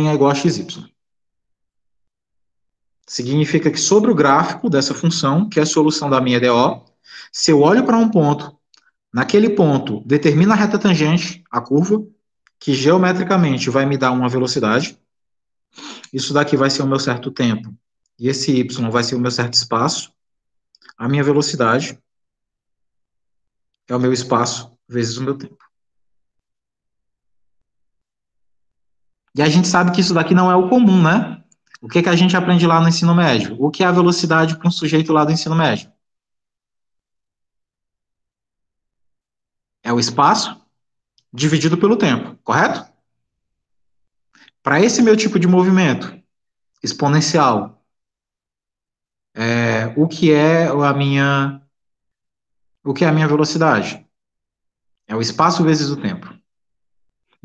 é igual a xy. Significa que sobre o gráfico dessa função, que é a solução da minha DO, se eu olho para um ponto, naquele ponto determina a reta tangente, a curva, que geometricamente vai me dar uma velocidade. Isso daqui vai ser o meu certo tempo, e esse y vai ser o meu certo espaço. A minha velocidade é o meu espaço vezes o meu tempo. E a gente sabe que isso daqui não é o comum, né? O que a gente aprende lá no ensino médio? O que é a velocidade para um sujeito lá do ensino médio? É o espaço dividido pelo tempo, correto? Para esse meu tipo de movimento exponencial, o que é a minha velocidade? É o espaço vezes o tempo.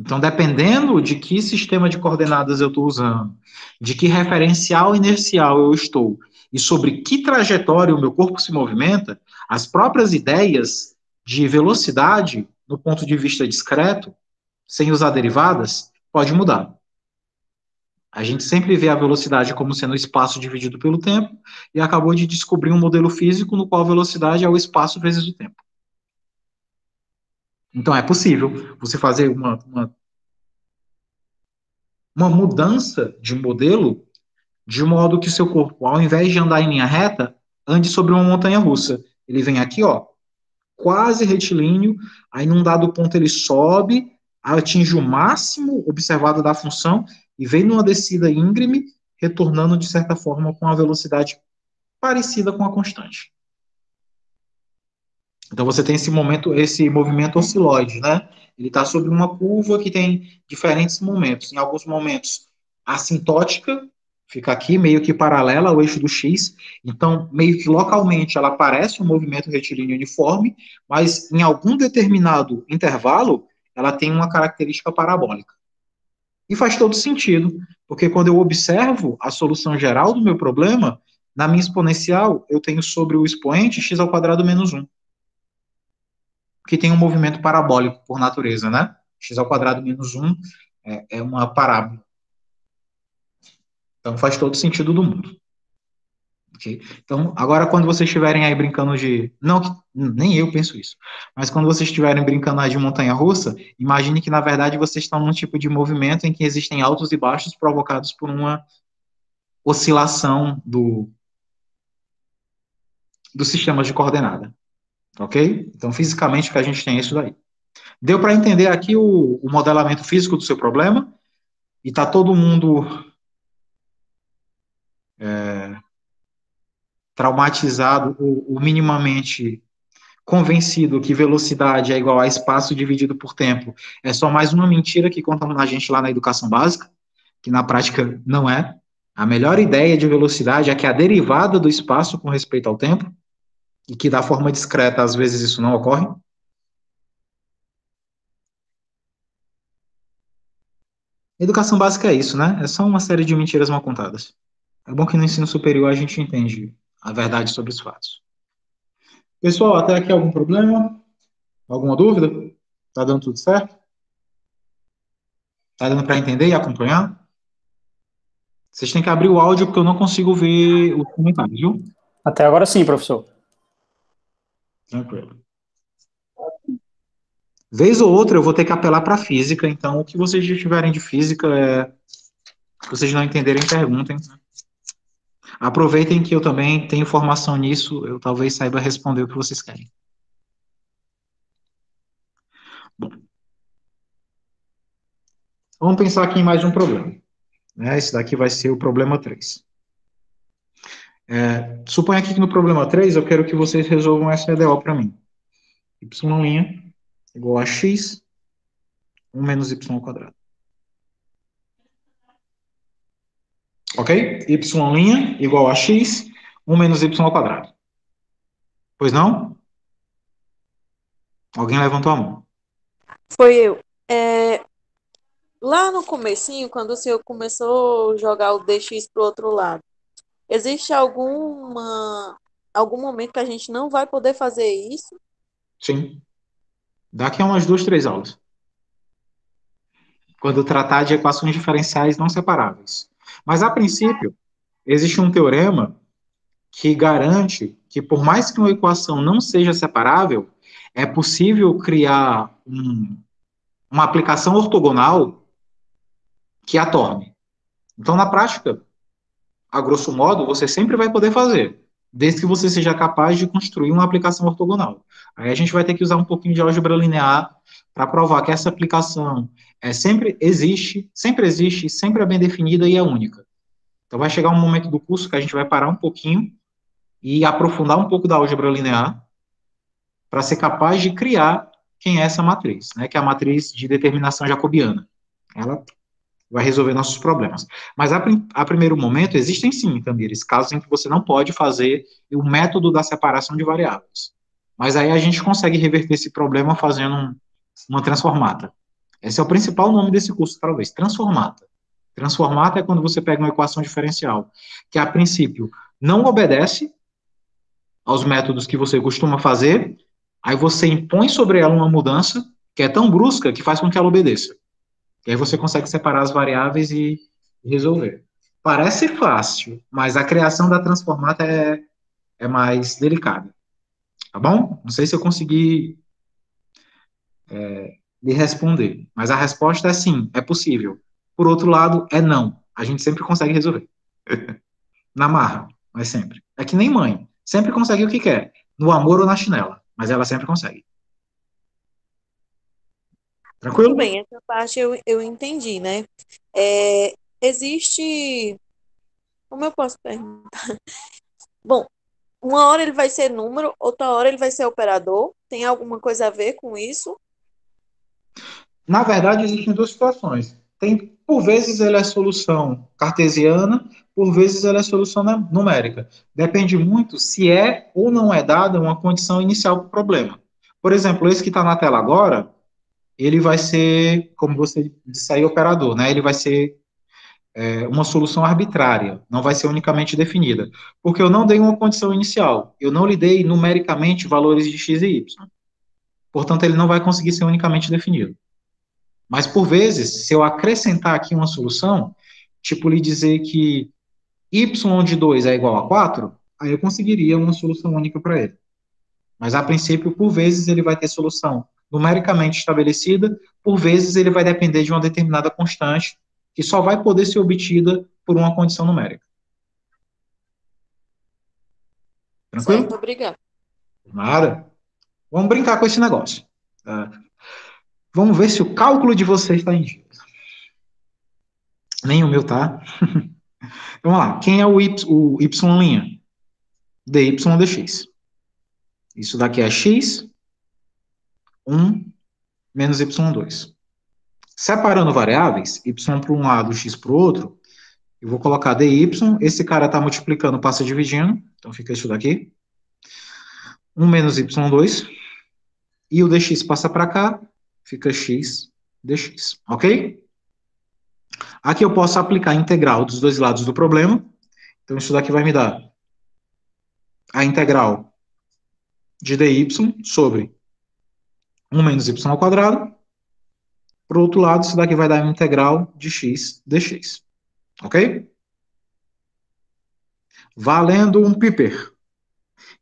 Então, dependendo de que sistema de coordenadas eu estou usando, de que referencial inercial eu estou, e sobre que trajetória o meu corpo se movimenta, as próprias ideias de velocidade, do ponto de vista discreto, sem usar derivadas, pode mudar. A gente sempre vê a velocidade como sendo o espaço dividido pelo tempo, e acabou de descobrir um modelo físico no qual a velocidade é o espaço vezes o tempo. Então, é possível você fazer uma mudança de modelo de modo que o seu corpo, ao invés de andar em linha reta, ande sobre uma montanha-russa. Ele vem aqui, ó, quase retilíneo, aí num dado ponto ele sobe, atinge o máximo observado da função e vem numa descida íngreme, retornando de certa forma com a velocidade parecida com a constante. Então você tem esse movimento osciloide, né? Ele está sobre uma curva que tem diferentes momentos. Em alguns momentos, assintótica, fica aqui meio que paralela ao eixo do X. Então, meio que localmente ela parece um movimento retilíneo uniforme, mas em algum determinado intervalo, ela tem uma característica parabólica. E faz todo sentido, porque quando eu observo a solução geral do meu problema, na minha exponencial, eu tenho sobre o expoente x² menos 1. Que tem um movimento parabólico por natureza, né? x² menos 1 é uma parábola. Então faz todo sentido do mundo. Okay? Então, agora quando vocês estiverem aí brincando de... Não, nem eu penso isso. Mas quando vocês estiverem brincando aí de montanha-russa, imagine que, na verdade, vocês estão num tipo de movimento em que existem altos e baixos provocados por uma oscilação do sistema de coordenada. Ok? Então, fisicamente, o que a gente tem é isso daí. Deu para entender aqui o modelamento físico do seu problema? E está todo mundo traumatizado ou minimamente convencido que velocidade é igual a espaço dividido por tempo? É só mais uma mentira que contam na gente lá na educação básica, que na prática não é. A melhor ideia de velocidade é que a derivada do espaço com respeito ao tempo, e que da forma discreta, às vezes, isso não ocorre. Educação básica é isso, né? É só uma série de mentiras mal contadas. É bom que no ensino superior a gente entende a verdade sobre os fatos. Pessoal, até aqui algum problema? Alguma dúvida? Tá dando tudo certo? Tá dando para entender e acompanhar? Vocês têm que abrir o áudio porque eu não consigo ver os comentários, viu? Até agora sim, professor. Tranquilo. Vez ou outra eu vou ter que apelar para física, então o que vocês já tiverem de física, se vocês não entenderem, perguntem. Aproveitem que eu também tenho formação nisso, eu talvez saiba responder o que vocês querem. Bom, vamos pensar aqui em mais um problema. Esse daqui vai ser o problema 3. Suponha aqui que no problema 3 eu quero que vocês resolvam essa EDO para mim. Y' igual a x, 1 menos y ao quadrado. Ok? Y' igual a x, 1 menos y ao quadrado. Pois não? Alguém levantou a mão. Foi eu. Lá no comecinho, quando o senhor começou a jogar o dx pro outro lado, existe algum momento que a gente não vai poder fazer isso? Sim. Daqui a umas 2, 3 aulas. Quando tratar de equações diferenciais não separáveis. Mas, a princípio, existe um teorema que garante que, por mais que uma equação não seja separável, é possível criar uma aplicação ortogonal que a torne. Então, na prática, a grosso modo, você sempre vai poder fazer, desde que você seja capaz de construir uma aplicação ortogonal. Aí a gente vai ter que usar um pouquinho de álgebra linear para provar que essa aplicação sempre existe, sempre é bem definida e é única. Então vai chegar um momento do curso que a gente vai parar um pouquinho e aprofundar um pouco da álgebra linear para ser capaz de criar quem é essa matriz, né, que é a matriz de determinação jacobiana. Ela vai resolver nossos problemas. Mas, a primeiro momento, existem sim, Tamires, casos em que você não pode fazer o método da separação de variáveis. Mas aí a gente consegue reverter esse problema fazendo uma transformata. Esse é o principal nome desse curso, talvez, transformata. Transformata é quando você pega uma equação diferencial, que a princípio não obedece aos métodos que você costuma fazer, aí você impõe sobre ela uma mudança que é tão brusca que faz com que ela obedeça. E aí você consegue separar as variáveis e resolver. Parece fácil, mas a criação da transformata é mais delicada. Tá bom? Não sei se eu consegui lhe responder, mas a resposta é sim, é possível. Por outro lado, é não. A gente sempre consegue resolver. Na marra, mas sempre. É que nem mãe. Sempre consegue o que quer. No amor ou na chinela. Mas ela sempre consegue. Tranquilo? Tudo bem, essa parte eu entendi, né? Existe. Como eu posso perguntar? Bom, uma hora ele vai ser número, outra hora ele vai ser operador. Tem alguma coisa a ver com isso? Na verdade, existem duas situações. Por vezes ele é solução cartesiana, por vezes ele é solução numérica. Depende muito se é ou não é dada uma condição inicial para o problema. Por exemplo, esse que está na tela agora, ele vai ser, como você disse aí, operador, né? Ele vai ser uma solução arbitrária, não vai ser unicamente definida. Porque eu não dei uma condição inicial, eu não lhe dei numericamente valores de x e y. Portanto, ele não vai conseguir ser unicamente definido. Mas, por vezes, se eu acrescentar aqui uma solução, tipo lhe dizer que y de 2 é igual a 4, aí eu conseguiria uma solução única para ele. Mas, a princípio, por vezes, ele vai ter solução numericamente estabelecida, por vezes ele vai depender de uma determinada constante, que só vai poder ser obtida por uma condição numérica. Tranquilo? Certo, obrigado. Nada. Vamos brincar com esse negócio. Vamos ver se o cálculo de vocês está em dia. Nem o meu tá. Então, vamos lá. Quem é o y'? dy dx. Isso daqui é x, 1 menos y2. Separando variáveis, y para um lado, x para o outro, eu vou colocar dy, esse cara está multiplicando, passa dividindo, então fica isso daqui. 1 menos y2, e o dx passa para cá, fica x dx, ok? Aqui eu posso aplicar a integral dos dois lados do problema. Então, isso daqui vai me dar a integral de dy sobre 1 menos y ao quadrado. Por outro lado, isso daqui vai dar a integral de x dx. Ok? Valendo um Piper.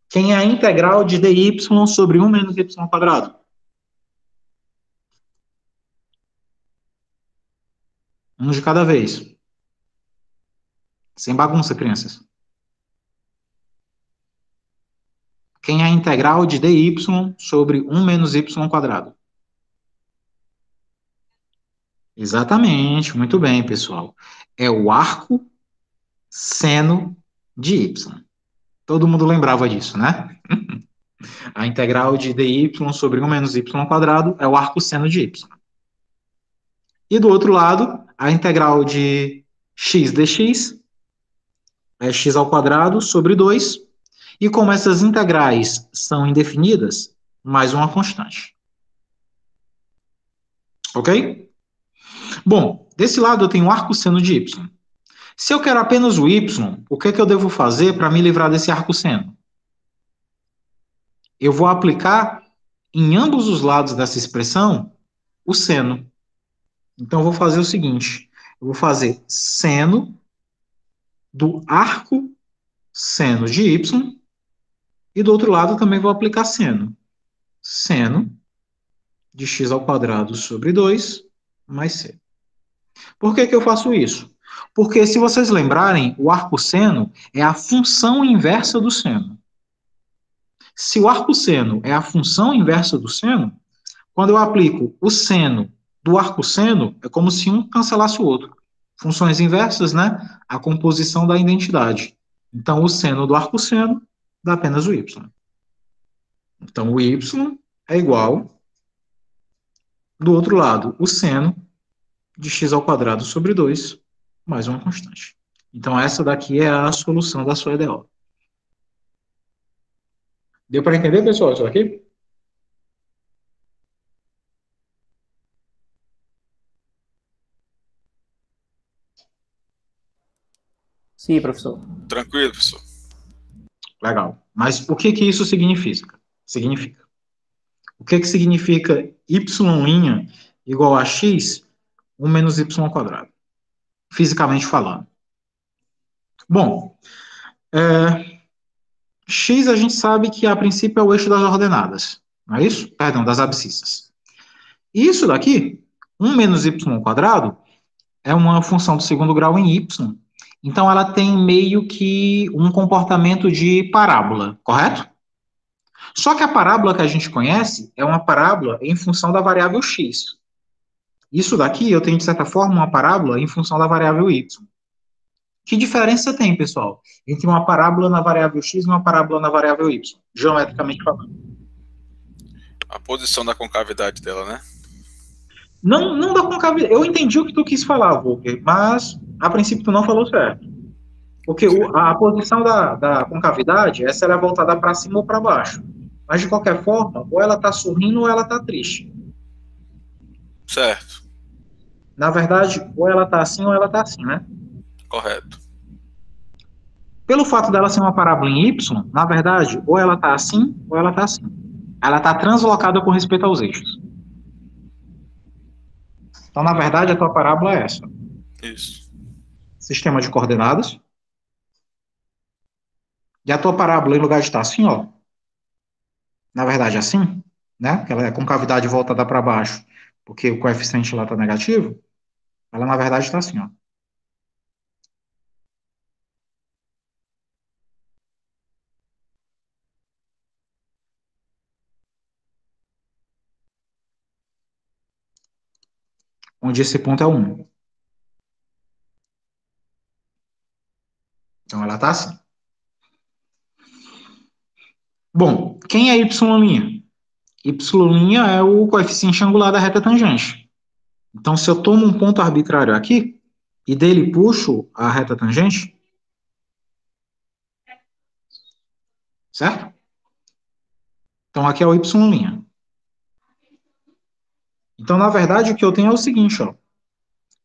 Quem é a integral de dy sobre 1 menos y ao quadrado? Um de cada vez. Sem bagunça, crianças. Quem é a integral de dy sobre 1 menos y ao quadrado? Exatamente, muito bem, pessoal. É o arco seno de y. Todo mundo lembrava disso, né? A integral de dy sobre 1 menos y ao quadrado é o arco seno de y. E do outro lado, a integral de x dx é x ao quadrado sobre 2. E como essas integrais são indefinidas, mais uma constante. Ok? Bom, desse lado eu tenho o arco seno de y. Se eu quero apenas o y, o que é que eu devo fazer para me livrar desse arco seno? Eu vou aplicar em ambos os lados dessa expressão o seno. Então, eu vou fazer o seguinte. Eu vou fazer seno do arco seno de y. E do outro lado também vou aplicar seno. Seno de x ao quadrado sobre 2 mais c. Por que que eu faço isso? Porque, se vocês lembrarem, o arco seno é a função inversa do seno. Se o arco seno é a função inversa do seno, quando eu aplico o seno do arco seno, é como se um cancelasse o outro. Funções inversas, né? A composição da identidade. Então, o seno do arco seno dá apenas o y. Então, o y é igual, do outro lado, o seno de x ao quadrado sobre 2, mais uma constante. Então, essa daqui é a solução da sua EDO. Deu para entender, pessoal, isso aqui? Sim, professor. Tranquilo, professor. Legal. Mas o que que isso significa? O que que significa y' igual a x, 1 menos y ao quadrado? Fisicamente falando. Bom, x a gente sabe que a princípio é o eixo das ordenadas, não é isso? Perdão, das abscissas. E isso daqui, 1 menos y ao quadrado, é uma função do segundo grau em y. Então, ela tem meio que um comportamento de parábola, correto? Só que a parábola que a gente conhece é uma parábola em função da variável x. Isso daqui eu tenho, de certa forma, uma parábola em função da variável y. Que diferença tem, pessoal, entre uma parábola na variável x e uma parábola na variável y, geometricamente falando? A posição da concavidade dela, né? Não da concavidade. Eu entendi o que tu quis falar, Volker, mas a princípio tu não falou certo. Porque a posição da concavidade, essa ela é voltada para cima ou para baixo. Mas, de qualquer forma, ou ela está sorrindo ou ela está triste. Certo. Na verdade, ou ela está assim ou ela está assim, né? Correto. Pelo fato dela ser uma parábola em y, na verdade, ou ela está assim ou ela está assim. Ela está translocada com respeito aos eixos. Então, na verdade, a tua parábola é essa. Isso. Sistema de coordenadas. E a tua parábola, em lugar de estar assim, ó, na verdade, assim, né? Que ela é concavidade voltada para baixo, porque o coeficiente lá está negativo. Ela, na verdade, está assim, ó. Onde esse ponto é o 1. Então, ela está assim. Bom, quem é y'? Y' é o coeficiente angular da reta tangente. Então, se eu tomo um ponto arbitrário aqui, e dele puxo a reta tangente, certo? Então, aqui é o y'. Então, na verdade, o que eu tenho é o seguinte, ó.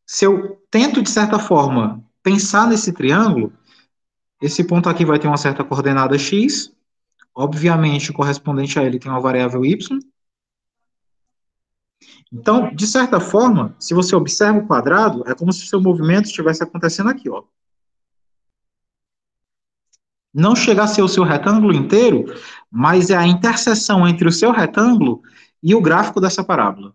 Se eu tento, de certa forma, pensar nesse triângulo, esse ponto aqui vai ter uma certa coordenada x, obviamente, o correspondente a ele tem uma variável y. Então, de certa forma, se você observa o quadrado, é como se o seu movimento estivesse acontecendo aqui, ó. Não chega a ser o seu retângulo inteiro, mas é a interseção entre o seu retângulo e o gráfico dessa parábola.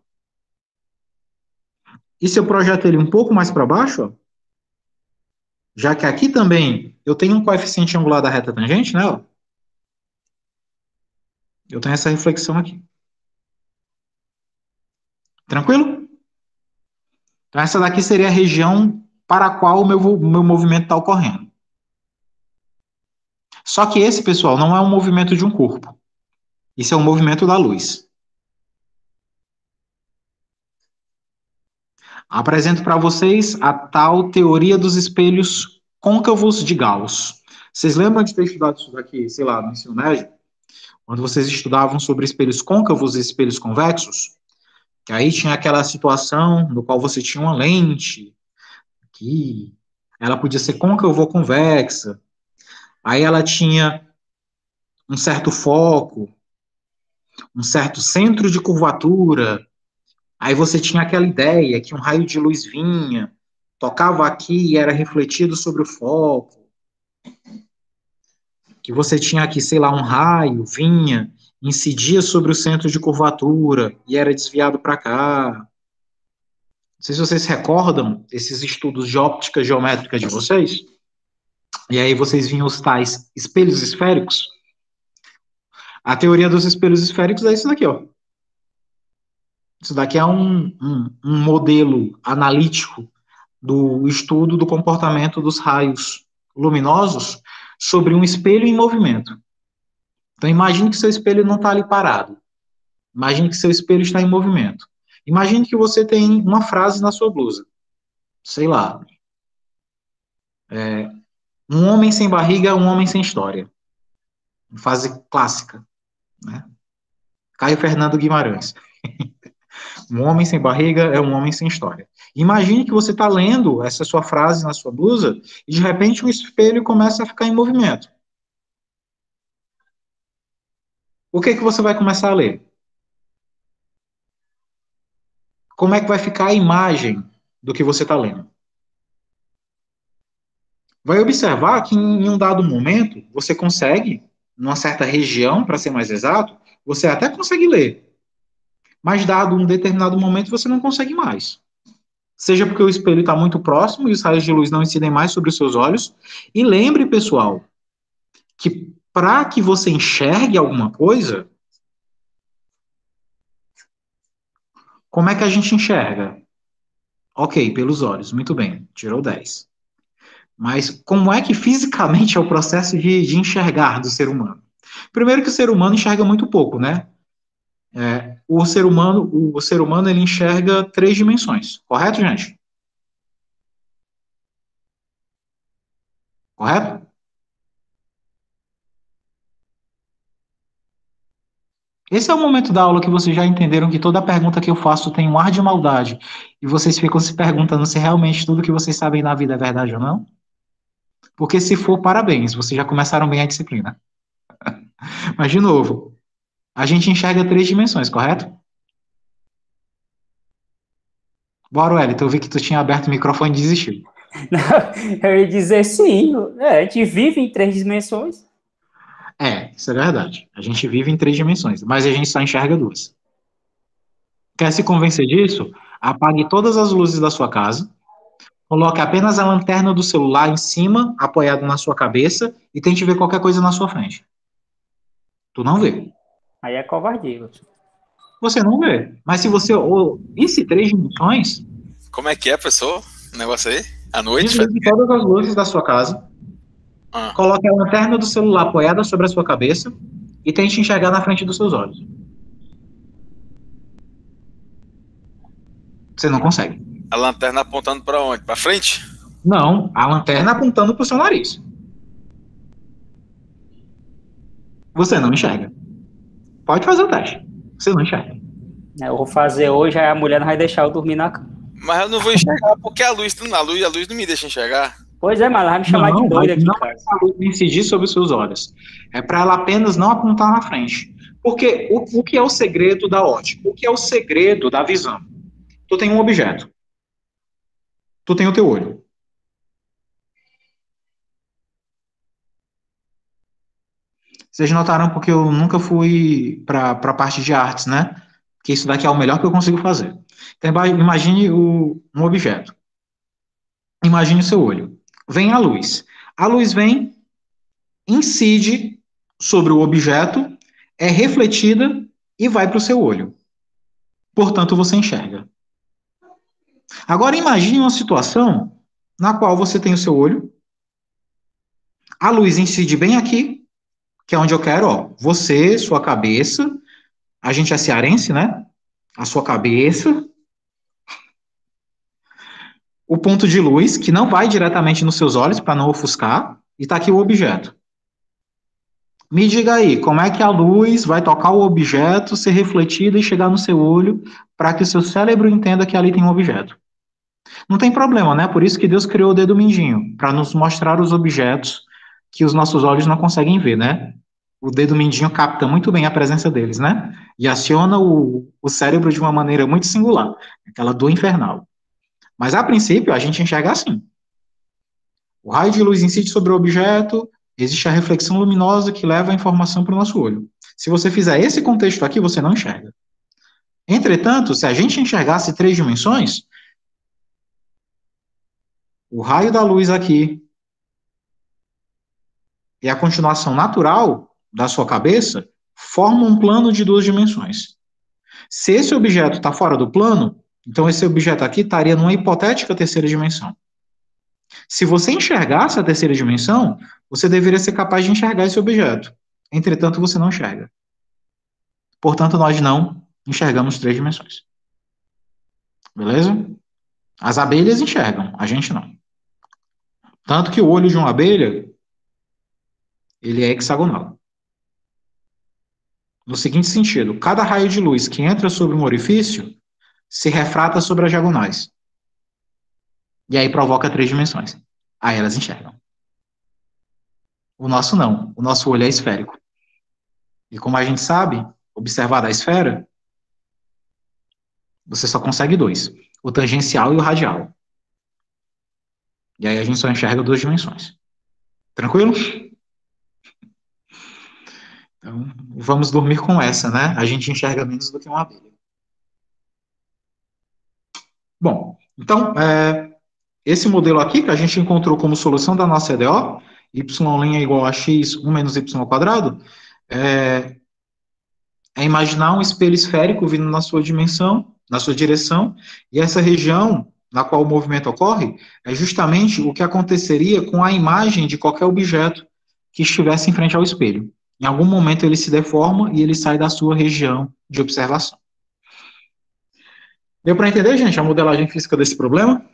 E se eu projeto ele um pouco mais para baixo, ó, já que aqui também eu tenho um coeficiente angular da reta tangente, né? Ó, eu tenho essa reflexão aqui. Tranquilo? Então, essa daqui seria a região para a qual o meu movimento está ocorrendo. Só que esse, pessoal, não é um movimento de um corpo. Isso é um movimento da luz. Apresento para vocês a tal teoria dos espelhos côncavos de Gauss. Vocês lembram de ter estudado isso daqui, sei lá, no ensino médio? Quando vocês estudavam sobre espelhos côncavos e espelhos convexos? Que aí tinha aquela situação no qual você tinha uma lente, que ela podia ser côncava ou convexa. Aí ela tinha um certo foco, um certo centro de curvatura. Aí você tinha aquela ideia que um raio de luz vinha, tocava aqui e era refletido sobre o foco. Que você tinha aqui, sei lá, um raio, vinha, incidia sobre o centro de curvatura e era desviado para cá. Não sei se vocês recordam esses estudos de óptica geométrica de vocês. E aí vocês vinham os tais espelhos esféricos. A teoria dos espelhos esféricos é isso daqui, ó. Isso daqui é um modelo analítico do estudo do comportamento dos raios luminosos sobre um espelho em movimento. Então, imagine que seu espelho não está ali parado. Imagine que seu espelho está em movimento. Imagine que você tem uma frase na sua blusa. Sei lá. Um homem sem barriga é um homem sem história. Frase clássica. Né? Caio Fernando Guimarães. Um homem sem barriga é um homem sem história. Imagine que você está lendo essa sua frase na sua blusa e, de repente, o espelho começa a ficar em movimento. O que você vai começar a ler? Como é que vai ficar a imagem do que você está lendo? Vai observar que em um dado momento você consegue, numa certa região, para ser mais exato, você até consegue ler. Mas dado um determinado momento você não consegue mais. Seja porque o espelho está muito próximo e os raios de luz não incidem mais sobre os seus olhos. E lembre, pessoal, que para que você enxergue alguma coisa, como é que a gente enxerga? Ok, pelos olhos, muito bem, tirou 10. Mas como é que fisicamente é o processo de enxergar do ser humano? Primeiro que o ser humano enxerga muito pouco, né? O ser humano ele enxerga 3 dimensões, correto, gente? Correto? Esse é o momento da aula que vocês já entenderam que toda pergunta que eu faço tem um ar de maldade e vocês ficam se perguntando se realmente tudo que vocês sabem na vida é verdade ou não? Porque se for, parabéns, vocês já começaram bem a disciplina. Mas, de novo, a gente enxerga 3 dimensões, correto? Bora, Wellington, eu vi que tu tinha aberto o microfone e desistiu. Eu ia dizer sim, a gente vive em 3 dimensões. Isso é verdade. A gente vive em 3 dimensões, mas a gente só enxerga 2. Quer se convencer disso? Apague todas as luzes da sua casa, coloque apenas a lanterna do celular em cima, apoiado na sua cabeça, e tente ver qualquer coisa na sua frente. Tu não vê. Aí é covardia. Você não vê. Mas se você... Esse 3 dimensões... Como é que é, pessoal? O negócio aí? À noite? Desligue todas as luzes da sua casa, coloque a lanterna do celular apoiada sobre a sua cabeça e tente enxergar na frente dos seus olhos. Você não consegue. A lanterna apontando para onde? Para frente? Não, a lanterna apontando para o seu nariz. Você não enxerga. Pode fazer o teste. Você não enxerga. Eu vou fazer hoje, aí a mulher não vai deixar eu dormir na cama. Mas eu não vou enxergar porque a luz não me deixa enxergar. Pois é, mas ela vai me chamar de Não, doido mas aqui, não cara. é para a luz incidir sobre os seus olhos. É para ela apenas não apontar na frente. Porque o que é o segredo da ótica? O que é o segredo da visão? Tu tem um objeto. Tu tem o teu olho. Vocês notaram porque eu nunca fui para a parte de artes, né? Que isso daqui é o melhor que eu consigo fazer. Então, imagine um objeto. Imagine o seu olho. Vem a luz. A luz vem, incide sobre o objeto, é refletida e vai para o seu olho. Portanto, você enxerga. Agora, imagine uma situação na qual você tem o seu olho, a luz incide bem aqui, que é onde eu quero, ó, você, sua cabeça, a gente é cearense, né? A sua cabeça, o ponto de luz, que não vai diretamente nos seus olhos para não ofuscar, e está aqui o objeto. Me diga aí, como é que a luz vai tocar o objeto, ser refletida e chegar no seu olho para que o seu cérebro entenda que ali tem um objeto? Não tem problema, né? Por isso que Deus criou o dedo mindinho, para nos mostrar os objetos que os nossos olhos não conseguem ver, né? O dedo mindinho capta muito bem a presença deles, né? E aciona o cérebro de uma maneira muito singular, aquela do infernal. Mas a princípio a gente enxerga assim. O raio de luz incide sobre o objeto, existe a reflexão luminosa que leva a informação para o nosso olho. Se você fizer esse contexto aqui, você não enxerga. Entretanto, se a gente enxergasse três dimensões, o raio da luz aqui e a continuação natural da sua cabeça formam um plano de duas dimensões. Se esse objeto está fora do plano, então esse objeto aqui estaria numa hipotética terceira dimensão. Se você enxergasse a terceira dimensão, você deveria ser capaz de enxergar esse objeto. Entretanto, você não enxerga. Portanto, nós não enxergamos três dimensões. Beleza? As abelhas enxergam, a gente não. Tanto que o olho de uma abelha, ele é hexagonal. No seguinte sentido, cada raio de luz que entra sobre um orifício se refrata sobre as diagonais. E aí provoca três dimensões. Aí elas enxergam. O nosso não. O nosso olho é esférico. E como a gente sabe, observar da esfera, você só consegue dois. O tangencial e o radial. E aí a gente só enxerga duas dimensões. Tranquilo? Então, vamos dormir com essa, né? A gente enxerga menos do que uma abelha. Bom, então, esse modelo aqui que a gente encontrou como solução da nossa EDO, y' é igual a x, 1 menos y ao quadrado, é imaginar um espelho esférico vindo na sua dimensão, na sua direção, e essa região na qual o movimento ocorre é justamente o que aconteceria com a imagem de qualquer objeto que estivesse em frente ao espelho. Em algum momento ele se deforma e ele sai da sua região de observação. Deu para entender, gente, a modelagem física desse problema?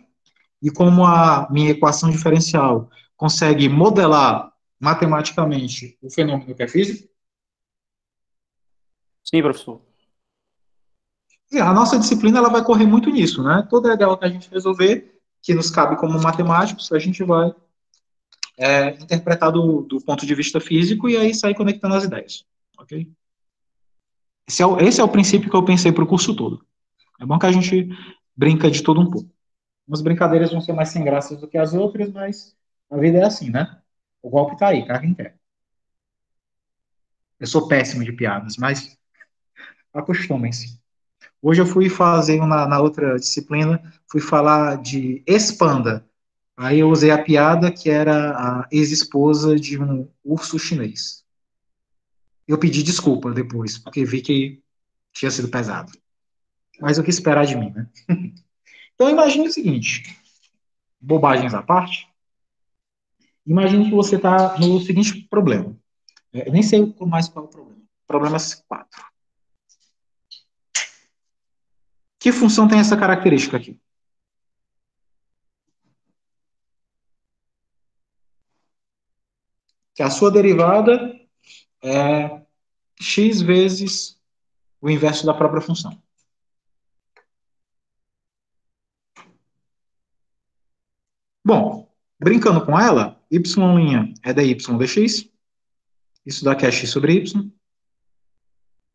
E como a minha equação diferencial consegue modelar matematicamente o fenômeno que é físico? Sim, professor. A nossa disciplina ela vai correr muito nisso, né? Toda ideia que a gente resolver, que nos cabe como matemáticos, a gente vai interpretar do ponto de vista físico e aí sair conectando as ideias, ok? Esse é o princípio que eu pensei para o curso todo. É bom que a gente brinca de todo um pouco. Umas brincadeiras vão ser mais sem graças do que as outras, mas a vida é assim, né? O golpe tá aí, cara quem quer. Eu sou péssimo de piadas, mas acostumem-se. Hoje eu fui fazer na outra disciplina, fui falar de expanda. Aí eu usei a piada que era a ex-esposa de um urso chinês. Eu pedi desculpa depois, porque vi que tinha sido pesado. Mas o que esperar de mim, né? Então imagine o seguinte, bobagens à parte, imagine que você está no seguinte problema. Eu nem sei mais qual é o problema. Problema 4. Que função tem essa característica aqui? Que a sua derivada é x vezes o inverso da própria função. Bom, brincando com ela, y' é dy dx. Isso daqui é x sobre y.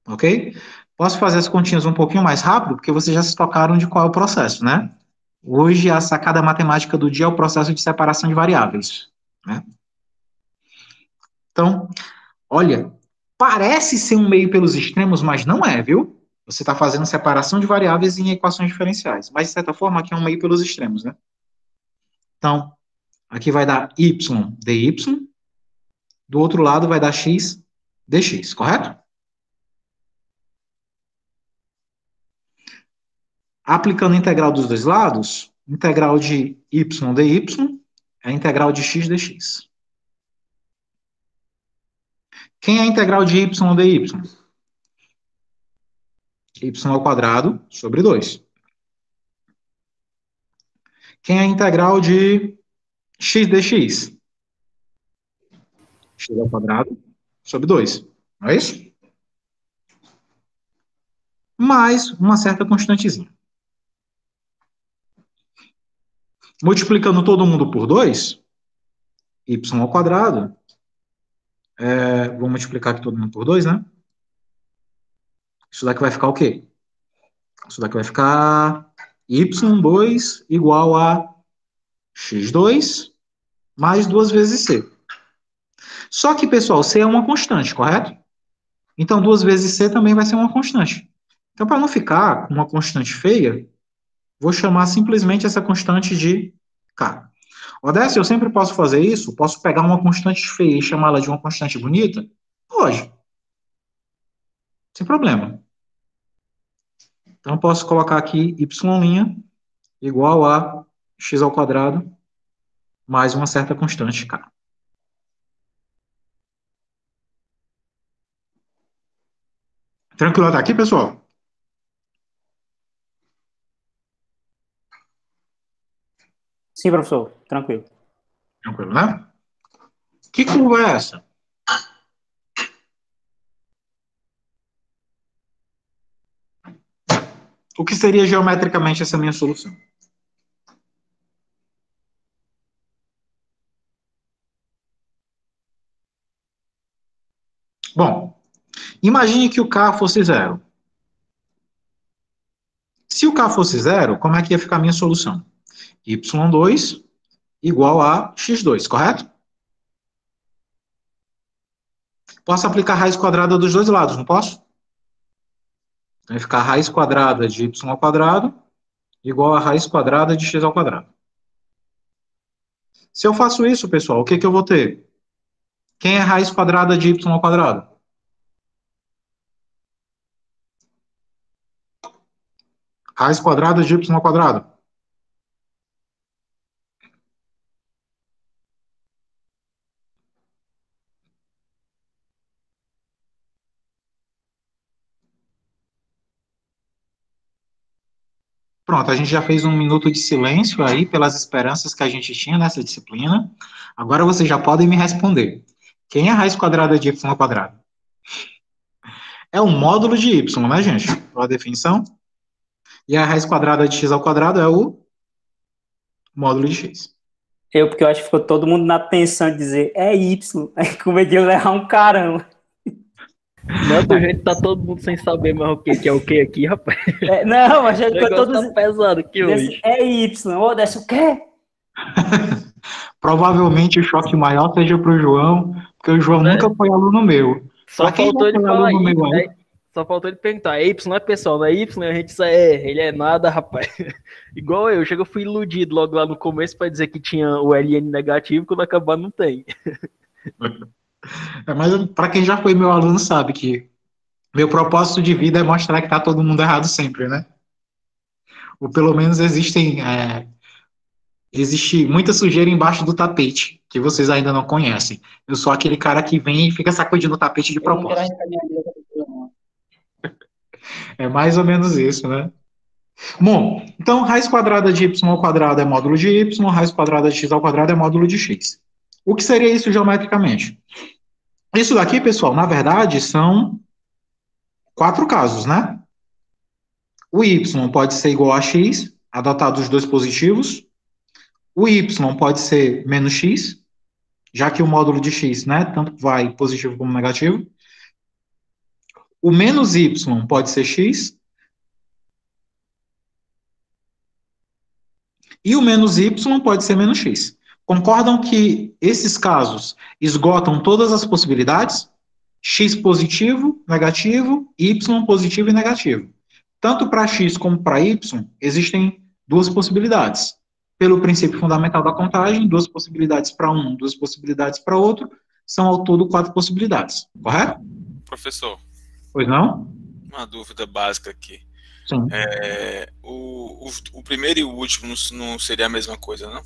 Ok? Posso fazer as continhas um pouquinho mais rápido, porque vocês já se tocaram de qual é o processo, né? Hoje, a sacada matemática do dia é o processo de separação de variáveis, né? Então, olha, parece ser um meio pelos extremos, mas não é, viu? Você está fazendo separação de variáveis em equações diferenciais. Mas, de certa forma, aqui é um meio pelos extremos, né? Então, aqui vai dar y dy, do outro lado vai dar x dx, correto? Aplicando a integral dos dois lados, integral de y dy é a integral de x dx. Quem é a integral de y dy? Y ao quadrado sobre 2. Quem é a integral de x dx? X ao quadrado sobre 2. Não é isso? Mais uma certa constantezinha. Multiplicando todo mundo por 2, y ao quadrado, vou multiplicar aqui todo mundo por 2, né? Isso daqui vai ficar o quê? Isso daqui vai ficar y2 igual a x2 mais 2 vezes c. Só que, pessoal, c é uma constante, correto? Então, 2 vezes c também vai ser uma constante. Então, para não ficar uma constante feia, vou chamar simplesmente essa constante de k. Odécio, eu sempre posso fazer isso? Posso pegar uma constante feia e chamá-la de uma constante bonita? Pode. Sem problema. Então, eu posso colocar aqui y' igual a x ao quadrado mais uma certa constante k. Tranquilo até aqui, pessoal? Sim, professor, tranquilo. Tranquilo, né? Que curva é essa? O que seria geometricamente essa minha solução? Bom, imagine que o k fosse zero. Se o k fosse zero, como é que ia ficar a minha solução? y2 igual a x2, correto? Posso aplicar a raiz quadrada dos dois lados, não posso? Então, vai ficar a raiz quadrada de y ao quadrado igual a raiz quadrada de x ao quadrado. Se eu faço isso, pessoal, o que eu vou ter? Quem é a raiz quadrada de y ao quadrado? Raiz quadrada de y ao quadrado. Pronto, a gente já fez um minuto de silêncio aí pelas esperanças que a gente tinha nessa disciplina. Agora vocês já podem me responder. Quem é a raiz quadrada de y ao quadrado? É o módulo de y, né, gente? Pela definição. E a raiz quadrada de x ao quadrado é o módulo de x. Porque eu acho que ficou todo mundo na tensão de dizer é Y, aí com medo de levar um caramba. Não, do jeito que tá todo mundo sem saber mais o que é o que aqui, rapaz. Não, mas já O ficou negócio todos. tá pesado aqui hoje. É Y, ô, desce o quê? Provavelmente o choque maior seja para o João, porque o João nunca foi aluno meu. Só Pra quem faltou já ele foi falar aluno Y, meu aí, né? Só faltou ele perguntar, é Y, não é pessoal, não é Y? A gente disse, ele é nada, rapaz. Igual eu fui iludido logo lá no começo pra dizer que tinha o LN negativo, quando acabar não tem. mas para quem já foi meu aluno sabe que meu propósito de vida é mostrar que tá todo mundo errado sempre, né? Ou pelo menos existe muita sujeira embaixo do tapete, que vocês ainda não conhecem. Eu sou aquele cara que vem e fica sacudindo o tapete de propósito. É mais ou menos isso, né? Bom, então raiz quadrada de y ao quadrado é módulo de y, raiz quadrada de x ao quadrado é módulo de x. O que seria isso geometricamente? Isso daqui, pessoal, na verdade, são 4 casos, né? O y pode ser igual a x, adotado os dois positivos. O y pode ser menos x, já que o módulo de x, né, tanto vai positivo como negativo. O menos y pode ser x. E o menos y pode ser menos x. Concordam que esses casos esgotam todas as possibilidades? X positivo, negativo, y positivo e negativo. Tanto para x como para y, existem duas possibilidades. Pelo princípio fundamental da contagem, duas possibilidades para um, duas possibilidades para outro, são ao todo 4 possibilidades. Correto? Professor, Pois não? uma dúvida básica aqui. Sim. O primeiro e o último não seria a mesma coisa, não?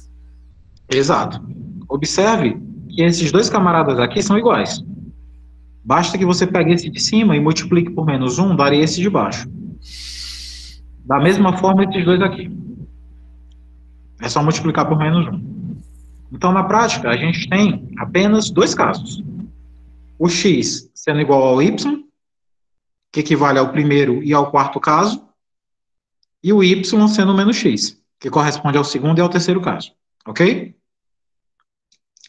Exato. Observe que esses dois camaradas aqui são iguais. Basta que você pegue esse de cima e multiplique por menos 1, daria esse de baixo. Da mesma forma, esses dois aqui. É só multiplicar por menos 1. Então, na prática, a gente tem apenas dois casos. O x sendo igual ao y, que equivale ao primeiro e ao quarto caso, e o y sendo menos x, que corresponde ao segundo e ao terceiro caso. Ok?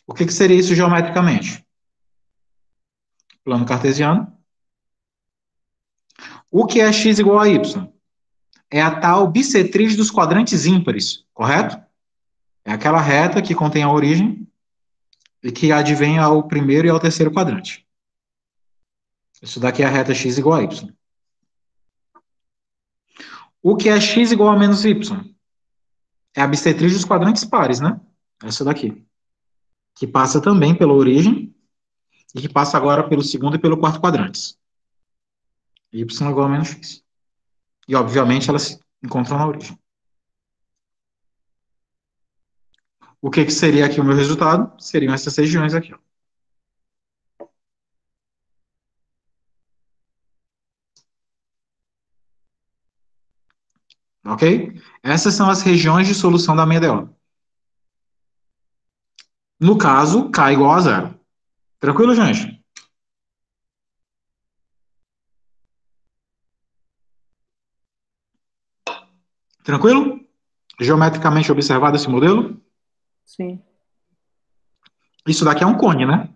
O que seria isso geometricamente? Plano cartesiano. O que é x igual a y? É a tal bissetriz dos quadrantes ímpares, correto? É aquela reta que contém a origem e que advém ao primeiro e ao terceiro quadrante. Isso daqui é a reta x igual a y. O que é x igual a menos y? É a bissetriz dos quadrantes pares, né? Essa daqui. Que passa também pela origem e que passa agora pelo segundo e pelo quarto quadrantes. Y igual a menos x. E, obviamente, elas se encontram na origem. O que seria aqui o meu resultado? Seriam essas regiões aqui. Ó. Ok? Essas são as regiões de solução da minha DO. No caso, K igual a zero. Tranquilo, gente? Tranquilo? Geometricamente observado esse modelo? Sim. Isso daqui é um cone, né?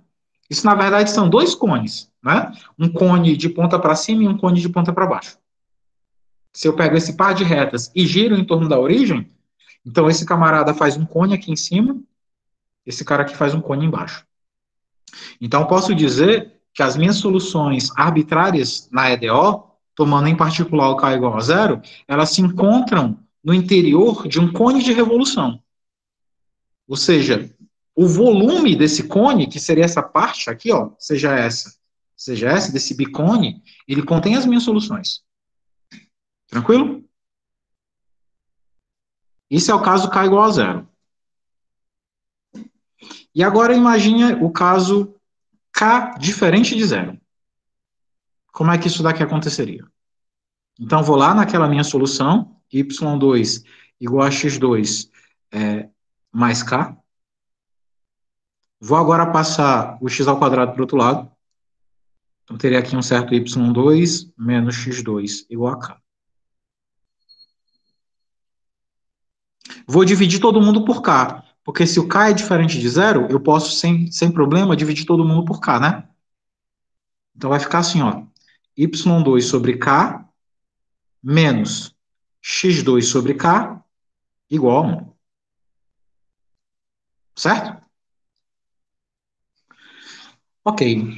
Isso, na verdade, são dois cones, né? Um cone de ponta para cima e um cone de ponta para baixo. Se eu pego esse par de retas e giro em torno da origem, então esse camarada faz um cone aqui em cima, esse cara aqui faz um cone embaixo. Então, posso dizer que as minhas soluções arbitrárias na EDO, tomando em particular o K igual a zero, elas se encontram no interior de um cone de revolução. Ou seja, o volume desse cone, que seria essa parte aqui, ó, seja essa, desse bicone, ele contém as minhas soluções. Tranquilo? Isso é o caso K igual a zero. E agora imagine o caso K diferente de zero. Como é que isso daqui aconteceria? Então, vou lá naquela minha solução, y2 igual a x2 mais k. Vou agora passar o x ao quadrado para o outro lado. Então, teria aqui um certo y2 menos x2 igual a k. Vou dividir todo mundo por k, porque se o k é diferente de zero, eu posso, sem problema, dividir todo mundo por k, né? Então, vai ficar assim, ó, y2 sobre k menos x2 sobre k igual a 1. Certo? Ok.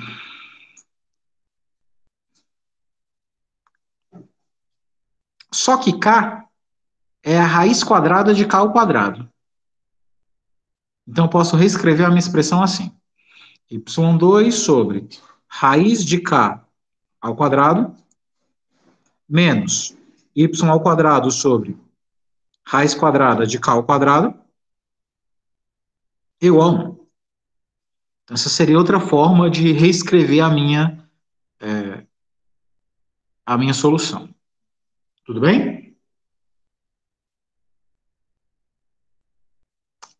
Só que k é a raiz quadrada de k ao quadrado. Então, eu posso reescrever a minha expressão assim. y2 sobre raiz de k ao quadrado menos y ao quadrado sobre raiz quadrada de k ao quadrado igual a 1. Então, essa seria outra forma de reescrever a minha solução. Tudo bem?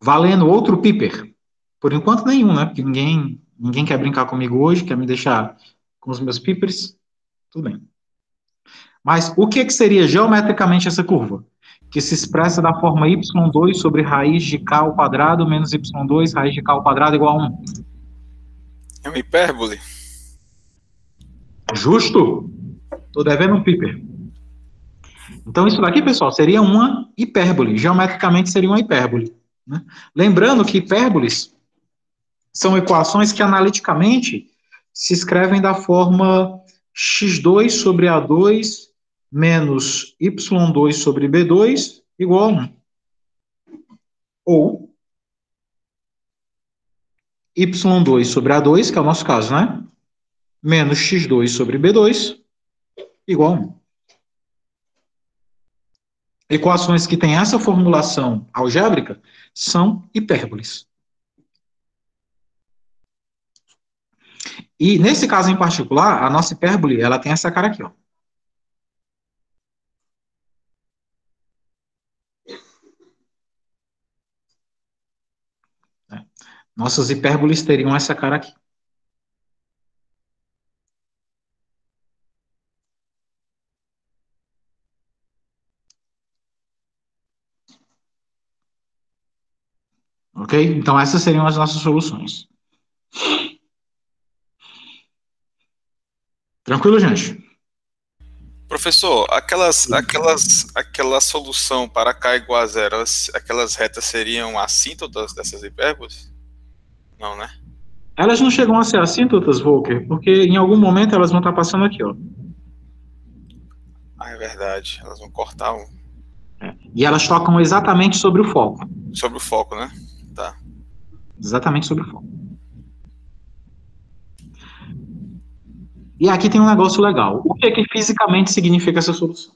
Valendo outro piper? Por enquanto nenhum, né? Porque ninguém quer brincar comigo hoje, quer me deixar com os meus pipers. Tudo bem. Mas o que seria geometricamente essa curva? que se expressa da forma y2 sobre raiz de k ao quadrado menos y2 raiz de k ao quadrado igual a 1. É uma hipérbole. Justo? Estou devendo um Piper. Então, isso daqui, pessoal, seria uma hipérbole. Geometricamente, seria uma hipérbole. Né? Lembrando que hipérboles são equações que, analiticamente, se escrevem da forma x2 sobre a2 menos y2 sobre b2 igual a 1. Ou y2 sobre a2, que é o nosso caso, né? Menos x2 sobre b2 igual a 1. Equações que têm essa formulação algébrica são hipérboles. E, nesse caso em particular, a nossa hipérbole, ela tem essa cara aqui, ó. Nossas hipérboles teriam essa cara aqui. Ok? Então, essas seriam as nossas soluções. Tranquilo, gente? Professor, aquela solução para k igual a zero, aquelas retas seriam assíntotas dessas hipérboles? Não, né? Elas não chegam a ser assíntotas, Volker, porque em algum momento elas vão estar passando aqui, ó. Ah, é verdade. Elas vão cortar um. E elas tocam exatamente sobre o foco. Sobre o foco, né? Tá. Exatamente sobre o foco. E aqui tem um negócio legal. O que é que fisicamente significa essa solução?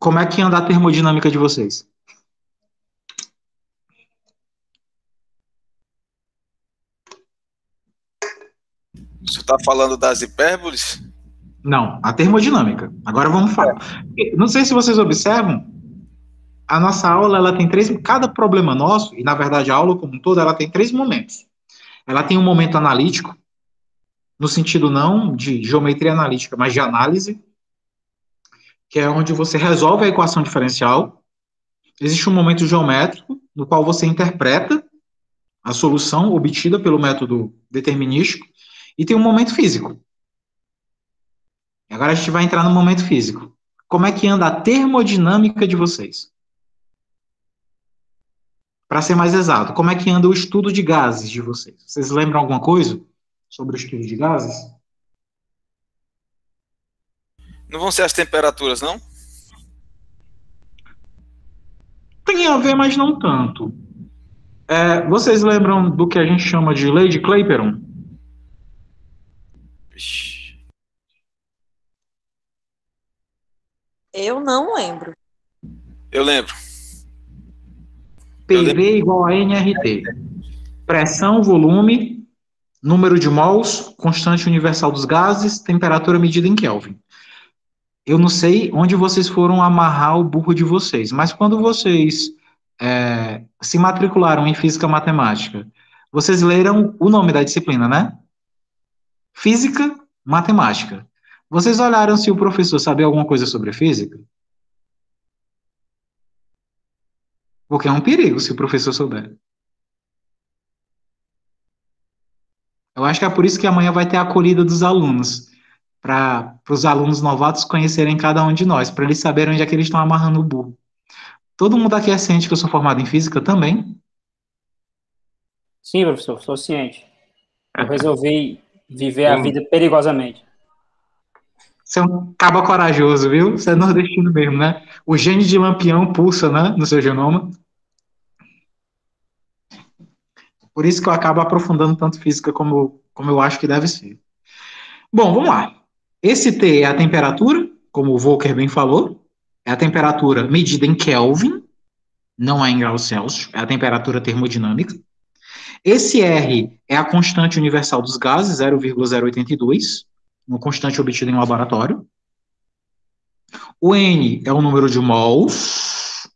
Como é que anda a termodinâmica de vocês? Você está falando das hipérboles? Não, a termodinâmica. Agora vamos falar. Não sei se vocês observam, a nossa aula ela tem cada problema nosso, e na verdade a aula como um todo, ela tem 3 momentos. Ela tem um momento analítico, no sentido não de geometria analítica, mas de análise, que é onde você resolve a equação diferencial. Existe um momento geométrico, no qual você interpreta a solução obtida pelo método determinístico, e tem um momento físico. Agora a gente vai entrar no momento físico. Como é que anda a termodinâmica de vocês? Para ser mais exato, como é que anda o estudo de gases de vocês? Vocês lembram alguma coisa sobre o estudo de gases? Não vão ser as temperaturas, não? Tem a ver, mas não tanto. Vocês lembram do que a gente chama de lei de Clapeyron? Ixi. Eu não lembro. Eu lembro. PV igual a nRT. Pressão, volume, número de mols, constante universal dos gases, temperatura medida em Kelvin. Eu não sei onde vocês foram amarrar o burro de vocês, mas quando vocês se matricularam em física matemática, vocês leram o nome da disciplina, né? Física matemática. Vocês olharam se o professor sabia alguma coisa sobre física? Porque é um perigo se o professor souber. Eu acho que é por isso que amanhã vai ter a acolhida dos alunos, para os alunos novatos conhecerem cada um de nós, para eles saberem onde é que eles estão amarrando o burro. Todo mundo aqui é ciente que eu sou formado em física também? Sim, professor, sou ciente. Eu resolvi viver a vida perigosamente. Você é um caba corajoso, viu? Você é nordestino mesmo, né? O gene de Lampião pulsa, né, no seu genoma. Por isso que eu acabo aprofundando tanto física como eu acho que deve ser. Bom, vamos lá. Esse T é a temperatura, como o Volker bem falou. É a temperatura medida em Kelvin, não é em graus Celsius, é a temperatura termodinâmica. Esse R é a constante universal dos gases, 0,082, uma constante obtida em um laboratório. O N é o número de mols.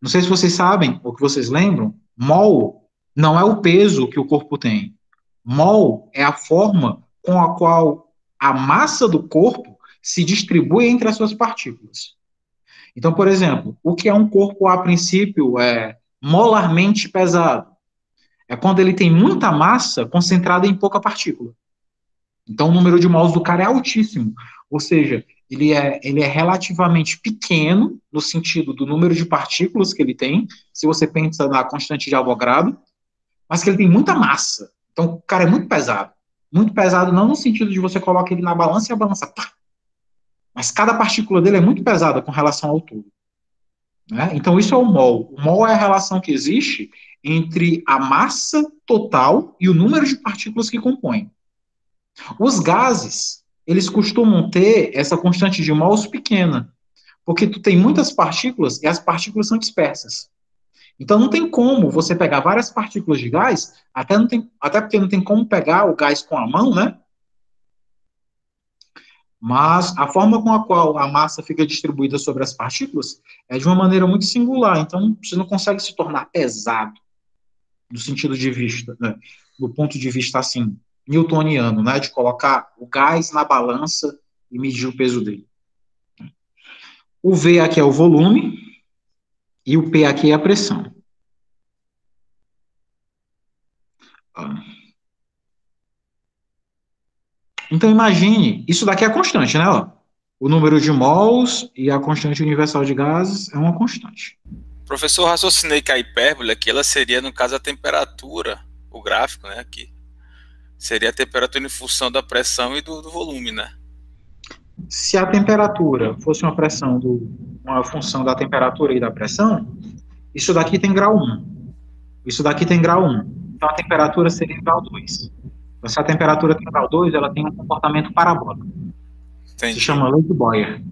Não sei se vocês sabem, ou que vocês lembram, mol não é o peso que o corpo tem. Mol é a forma com a qual a massa do corpo se distribui entre as suas partículas. Então, por exemplo, o que é um corpo, a princípio, molarmente pesado? É quando ele tem muita massa concentrada em pouca partícula. Então, o número de mols do cara é altíssimo. Ou seja, ele é relativamente pequeno, no sentido do número de partículas que ele tem, se você pensa na constante de Avogadro, mas que ele tem muita massa. Então, o cara é muito pesado. Muito pesado não no sentido de você colocar ele na balança e a balança, pá, mas cada partícula dele é muito pesada com relação ao todo. Né? Então, isso é o mol. O mol é a relação que existe entre a massa total e o número de partículas que compõem. Os gases, eles costumam ter essa constante de mols pequena, porque tu tem muitas partículas e as partículas são dispersas. Então, não tem como você pegar várias partículas de gás, até porque não tem como pegar o gás com a mão, né? Mas a forma com a qual a massa fica distribuída sobre as partículas é de uma maneira muito singular. Então, você não consegue se tornar pesado, no sentido de vista, né? Do ponto de vista, assim, newtoniano, né? De colocar o gás na balança e medir o peso dele. O V aqui é o volume e o P aqui é a pressão. Então, imagine, isso daqui é constante, né? Ó? O número de mols e a constante universal de gases é uma constante. Professor, raciocinei que a hipérbole aqui, ela seria, no caso, a temperatura, o gráfico, né, aqui. Seria a temperatura em função da pressão e do volume, né? Se a temperatura fosse uma função da temperatura e da pressão, isso daqui tem grau 1. Isso daqui tem grau 1. Então, a temperatura seria grau 2. Então, se a temperatura tem grau 2, ela tem um comportamento parabólico. Entendi. Se chama lei de Boyer.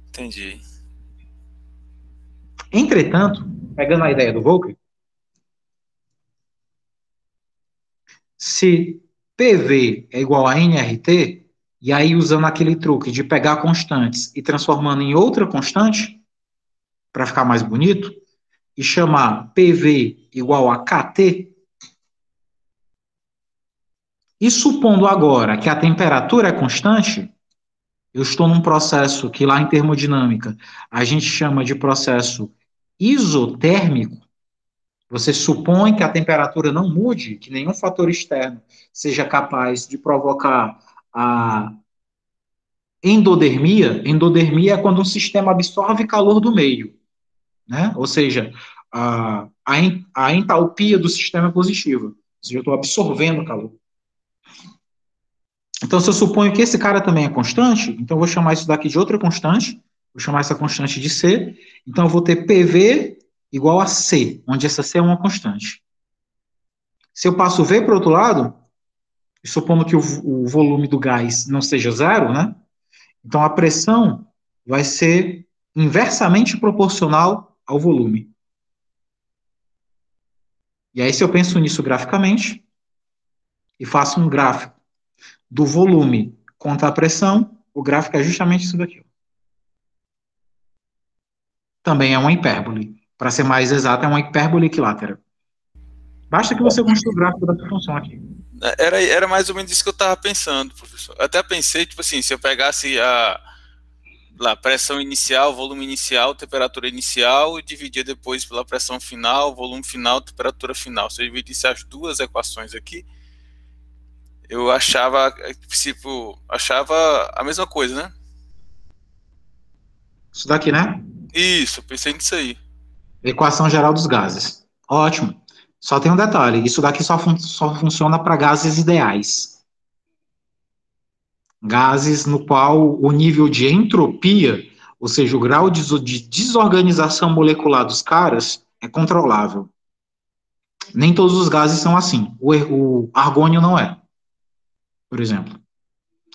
Entendi. Entretanto, pegando a ideia do Volcker, se PV é igual a nRT, e aí usando aquele truque de pegar constantes e transformando em outra constante, para ficar mais bonito, e chamar PV igual a KT, e supondo agora que a temperatura é constante, eu estou num processo que lá em termodinâmica a gente chama de processo isotérmico. Você supõe que a temperatura não mude, que nenhum fator externo seja capaz de provocar a endodermia. Endodermia é quando um sistema absorve calor do meio, né? Ou seja, a entalpia do sistema é positiva. Ou seja, eu estou absorvendo calor. Então, se eu suponho que esse cara também é constante, então eu vou chamar isso daqui de outra constante, vou chamar essa constante de C, então eu vou ter PV igual a C, onde essa C é uma constante. Se eu passo o V para o outro lado, supondo que o volume do gás não seja zero, né? Então a pressão vai ser inversamente proporcional ao volume. E aí, se eu penso nisso graficamente, e faço um gráfico do volume contra a pressão, o gráfico é justamente isso daqui. Também é uma hipérbole. Para ser mais exato, é uma hipérbole equilátera. Basta que você construa o gráfico dessa função aqui. Era mais ou menos isso que eu estava pensando, professor. Eu até pensei, tipo assim, se eu pegasse a pressão inicial, volume inicial, temperatura inicial, e dividia depois pela pressão final, volume final, temperatura final. Se eu dividisse as duas equações aqui, eu achava a mesma coisa, né? Isso daqui, né? Isso, pensei nisso aí. Equação geral dos gases. Ótimo. Só tem um detalhe, isso daqui só funciona para gases ideais. Gases no qual o nível de entropia, ou seja, o grau de desorganização molecular dos caras, é controlável. Nem todos os gases são assim. O argônio não é, por exemplo.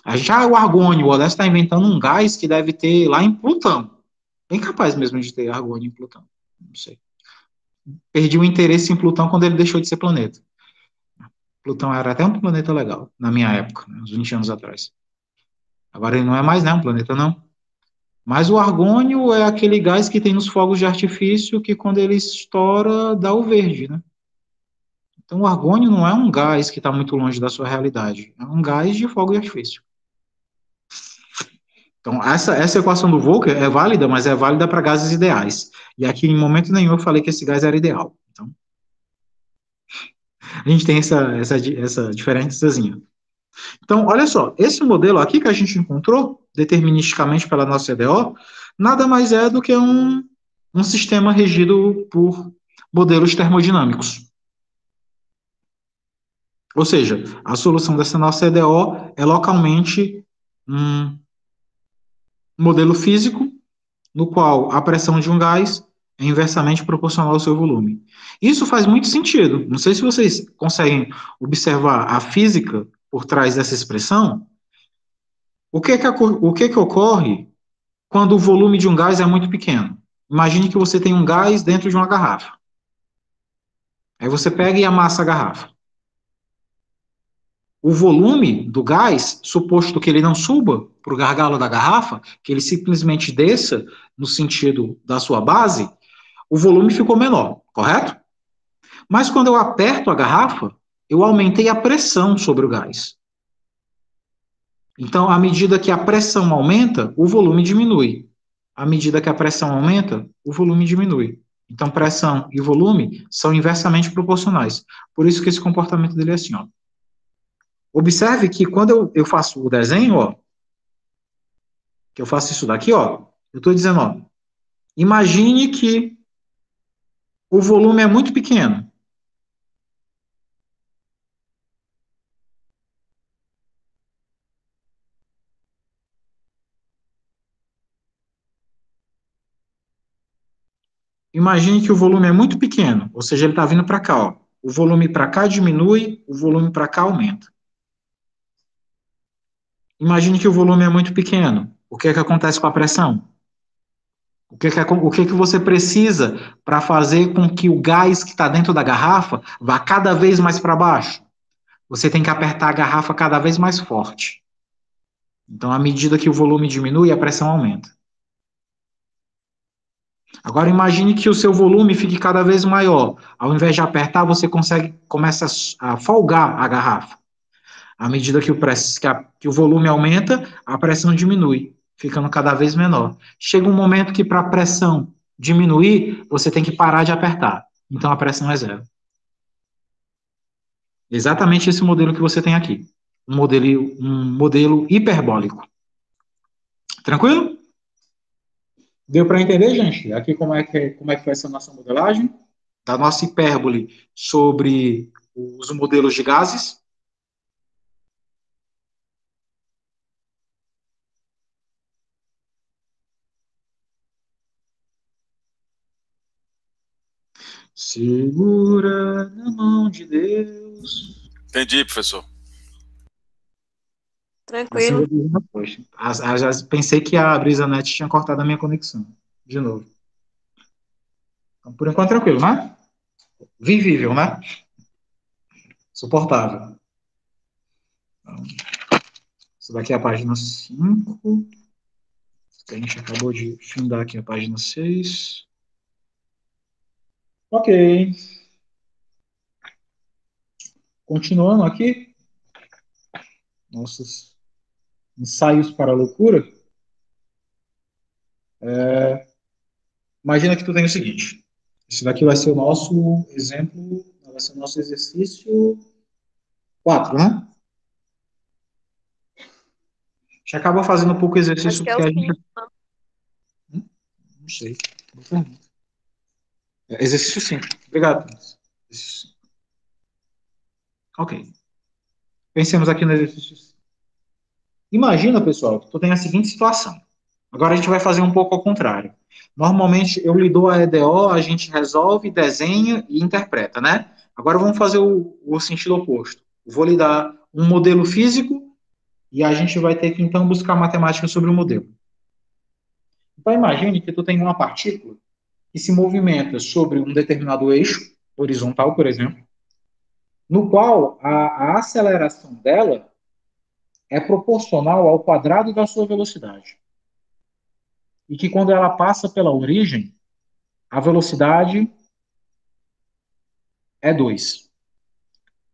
O argônio, o Odessa está inventando um gás que deve ter lá em Plutão. Bem capaz mesmo de ter argônio em Plutão. Não sei. Perdi o interesse em Plutão quando ele deixou de ser planeta. Plutão era até um planeta legal, na minha época, né, uns 20 anos atrás. Agora ele não é mais, né, um planeta não. Mas o argônio é aquele gás que tem nos fogos de artifício que quando ele estoura dá o verde, né? Então o argônio não é um gás que está muito longe da sua realidade, é um gás de fogo de artifício. Então, essa equação do Volcker é válida, mas é válida para gases ideais. E aqui, em momento nenhum, eu falei que esse gás era ideal. Então, a gente tem essa diferençazinha. Então, olha só, esse modelo aqui que a gente encontrou, deterministicamente pela nossa EDO, nada mais é do que um sistema regido por modelos termodinâmicos. Ou seja, a solução dessa nossa EDO é localmente um modelo físico no qual a pressão de um gás é inversamente proporcional ao seu volume. Isso faz muito sentido. Não sei se vocês conseguem observar a física por trás dessa expressão. O que ocorre quando o volume de um gás é muito pequeno? Imagine que você tem um gás dentro de uma garrafa. Aí você pega e amassa a garrafa. O volume do gás, suposto que ele não suba para o gargalo da garrafa, que ele simplesmente desça no sentido da sua base, o volume ficou menor, correto? Mas quando eu aperto a garrafa, eu aumentei a pressão sobre o gás. Então, à medida que a pressão aumenta, o volume diminui. À medida que a pressão aumenta, o volume diminui. Então, pressão e volume são inversamente proporcionais. Por isso que esse comportamento dele é assim, ó. Observe que quando eu faço o desenho, ó, que eu faço isso daqui, ó, eu estou dizendo, ó, imagine que o volume é muito pequeno. Imagine que o volume é muito pequeno, ou seja, ele está vindo para cá, ó. O volume para cá diminui, o volume para cá aumenta. Imagine que o volume é muito pequeno. O que é que acontece com a pressão? O que você precisa para fazer com que o gás que está dentro da garrafa vá cada vez mais para baixo? Você tem que apertar a garrafa cada vez mais forte. Então, à medida que o volume diminui, a pressão aumenta. Agora, imagine que o seu volume fique cada vez maior. Ao invés de apertar, você começa a folgar a garrafa. À medida que o volume aumenta, a pressão diminui, ficando cada vez menor. Chega um momento que, para a pressão diminuir, você tem que parar de apertar. Então, a pressão é zero. Exatamente esse modelo que você tem aqui. Um modelo hiperbólico. Tranquilo? Deu para entender, gente? Aqui como é que foi essa nossa modelagem? Da nossa hipérbole sobre os modelos de gases. Segura na mão de Deus. Entendi, professor. Tranquilo. Já pensei que a BrisaNet tinha cortado a minha conexão. De novo. Então, por enquanto, tranquilo, né? Vivível, né? Suportável. Então, isso daqui é a página 5. A gente acabou de findar aqui a página 6. Ok. Continuando aqui. Nossos ensaios para a loucura. Imagina que tu tem o seguinte. Esse daqui vai ser o nosso exemplo, vai ser o nosso exercício 4, né? A gente acaba fazendo pouco exercício Acho que é porque o a gente... 5. Não sei. Exercício 5. Obrigado. Exercício 5. Ok. Pensemos aqui no exercício 5. Imagina, pessoal, que tu tem a seguinte situação. Agora a gente vai fazer um pouco ao contrário. Normalmente eu lhe dou a EDO, a gente resolve, desenha e interpreta, né? Agora vamos fazer o sentido oposto. Vou lhe dar um modelo físico e a gente vai ter que então buscar matemática sobre o modelo. Então imagine que tu tem uma partícula que se movimenta sobre um determinado eixo, horizontal, por exemplo, no qual a aceleração dela é proporcional ao quadrado da sua velocidade. E que quando ela passa pela origem, a velocidade é 2.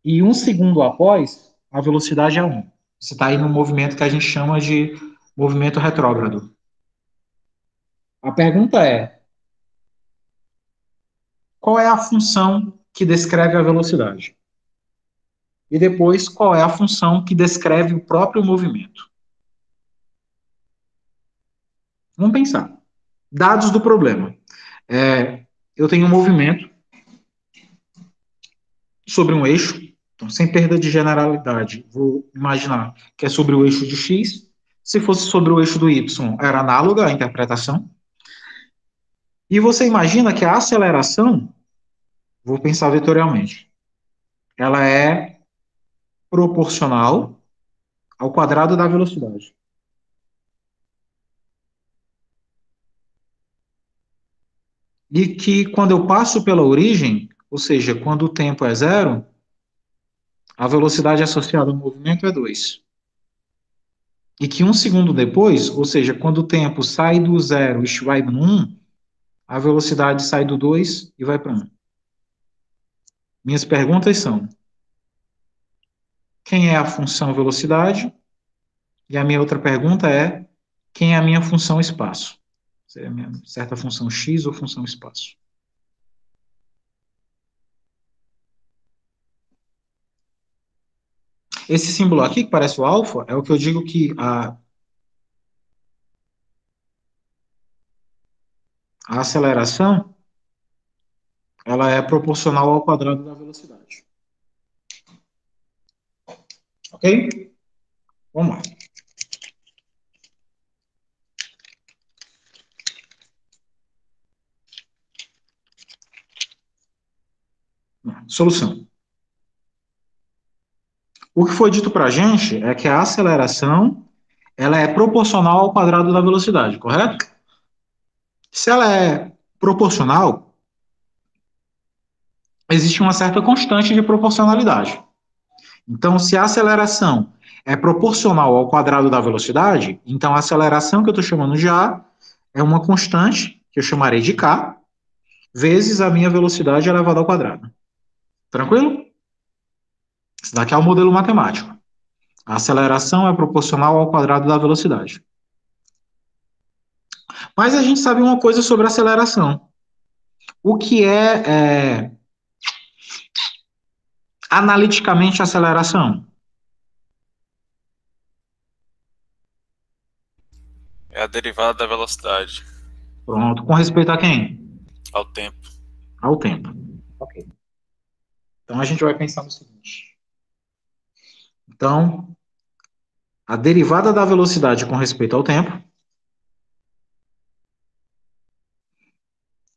E um segundo após, a velocidade é 1. Você está aí num movimento que a gente chama de movimento retrógrado. A pergunta é: qual é a função que descreve a velocidade? E depois, qual é a função que descreve o próprio movimento? Vamos pensar. Dados do problema. Eu tenho um movimento sobre um eixo, então, sem perda de generalidade, vou imaginar que é sobre o eixo de x. Se fosse sobre o eixo do y, era análoga à interpretação. E você imagina que a aceleração, vou pensar vetorialmente, ela é proporcional ao quadrado da velocidade. E que quando eu passo pela origem, ou seja, quando o tempo é zero, a velocidade associada ao movimento é 2. E que um segundo depois, ou seja, quando o tempo sai do zero e vai no 1, a velocidade sai do 2 e vai para 1. Minhas perguntas são: quem é a função velocidade? E a minha outra pergunta é: quem é a minha função espaço? Seria a minha certa função x ou função espaço? Esse símbolo aqui, que parece o alfa, é o que eu digo que a aceleração ela é proporcional ao quadrado da velocidade. Ok? Vamos lá. Solução. O que foi dito para a gente é que a aceleração ela é proporcional ao quadrado da velocidade, correto? Se ela é proporcional, existe uma certa constante de proporcionalidade. Então, se a aceleração é proporcional ao quadrado da velocidade, então a aceleração que eu estou chamando de A é uma constante, que eu chamarei de K, vezes a minha velocidade elevada ao quadrado. Tranquilo? Esse daqui é o modelo matemático. A aceleração é proporcional ao quadrado da velocidade. Mas a gente sabe uma coisa sobre aceleração. O que é analiticamente aceleração? É a derivada da velocidade Pronto. Com respeito a quem? ao tempo. Ao tempo. Ok. Então a gente vai pensar no seguinte. Então, a derivada da velocidade com respeito ao tempo,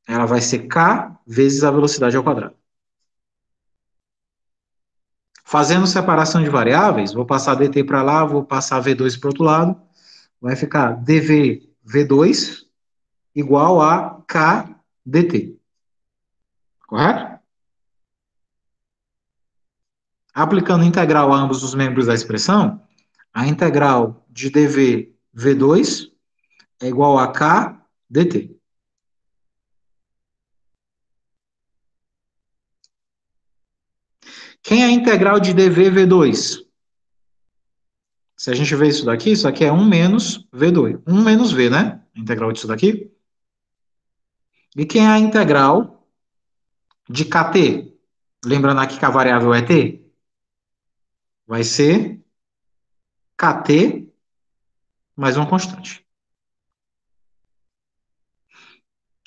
ela vai ser k vezes a velocidade ao quadrado. Fazendo separação de variáveis, vou passar dt para lá, vou passar v2 para o outro lado, vai ficar dv v2 igual a k dt. Correto? Aplicando integral a ambos os membros da expressão, a integral de dv v2 é igual a k dt. Quem é a integral de dv v2? Se a gente vê isso aqui é 1 menos v2. 1 menos v, né? A integral disso daqui. E quem é a integral de kt? Lembrando aqui que a variável é t. Vai ser kt mais uma constante.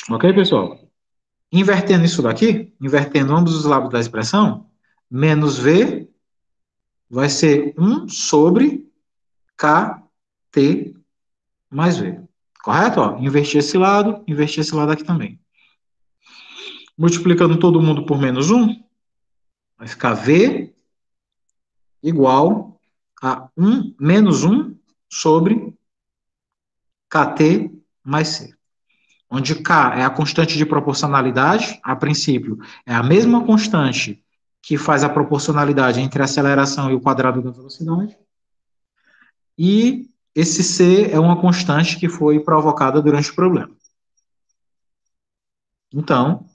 Ok, pessoal? Invertendo isso daqui, invertendo ambos os lados da expressão, menos v vai ser 1 sobre kt mais v. Correto? Ó, inverti esse lado aqui também. Multiplicando todo mundo por menos 1, vai ficar v igual a menos 1 sobre kt mais c. Onde k é a constante de proporcionalidade, a princípio, é a mesma constante que faz a proporcionalidade entre a aceleração e o quadrado da velocidade. E esse c é uma constante que foi provocada durante o problema. Então,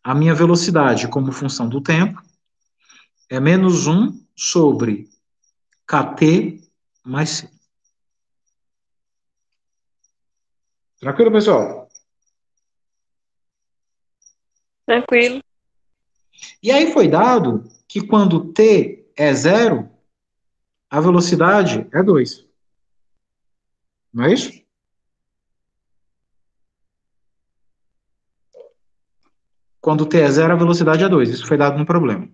a minha velocidade como função do tempo é menos 1 sobre kt mais c. Tranquilo, pessoal? Tranquilo. E aí foi dado que quando t é zero, a velocidade é 2. Não é isso? Quando t é zero, a velocidade é 2. Isso foi dado no problema.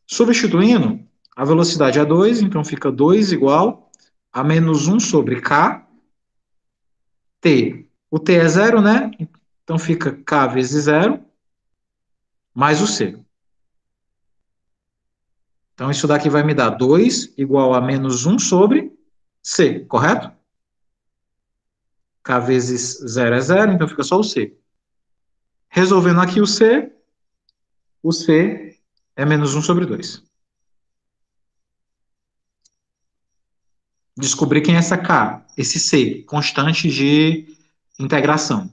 Substituindo, a velocidade é 2, então fica 2 igual a menos 1 sobre k, t. O t é zero, né? Então fica k vezes zero, mais o c. Então isso daqui vai me dar 2 igual a menos 1 sobre c, correto? K vezes zero é zero, então fica só o c. Resolvendo aqui o c é menos 1 sobre 2. Descobri quem é essa k, esse c, constante de integração.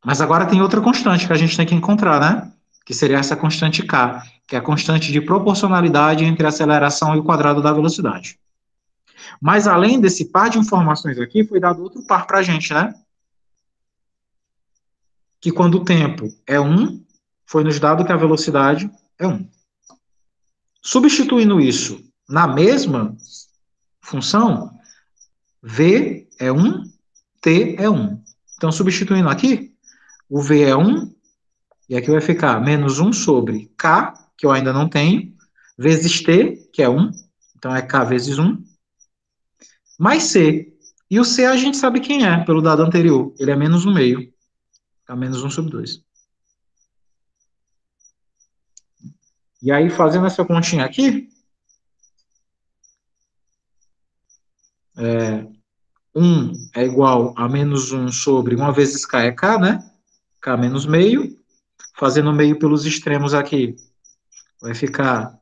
Mas agora tem outra constante que a gente tem que encontrar, né? Que seria essa constante k, que é a constante de proporcionalidade entre a aceleração e o quadrado da velocidade. Mas além desse par de informações aqui, foi dado outro par para a gente, né? Que quando o tempo é 1, foi nos dado que a velocidade é 1. Substituindo isso na mesma função, v é 1, t é 1. Então, substituindo aqui, o v é 1, e aqui vai ficar menos 1 sobre k, que eu ainda não tenho, vezes t, que é 1, então é k vezes 1, mais c. E o c a gente sabe quem é, pelo dado anterior, ele é menos 1 meio, fica menos 1 sobre 2. E aí, fazendo essa continha aqui, 1 é igual a menos 1 sobre 1 vezes k é k, né? K menos meio. Fazendo meio pelos extremos aqui, vai ficar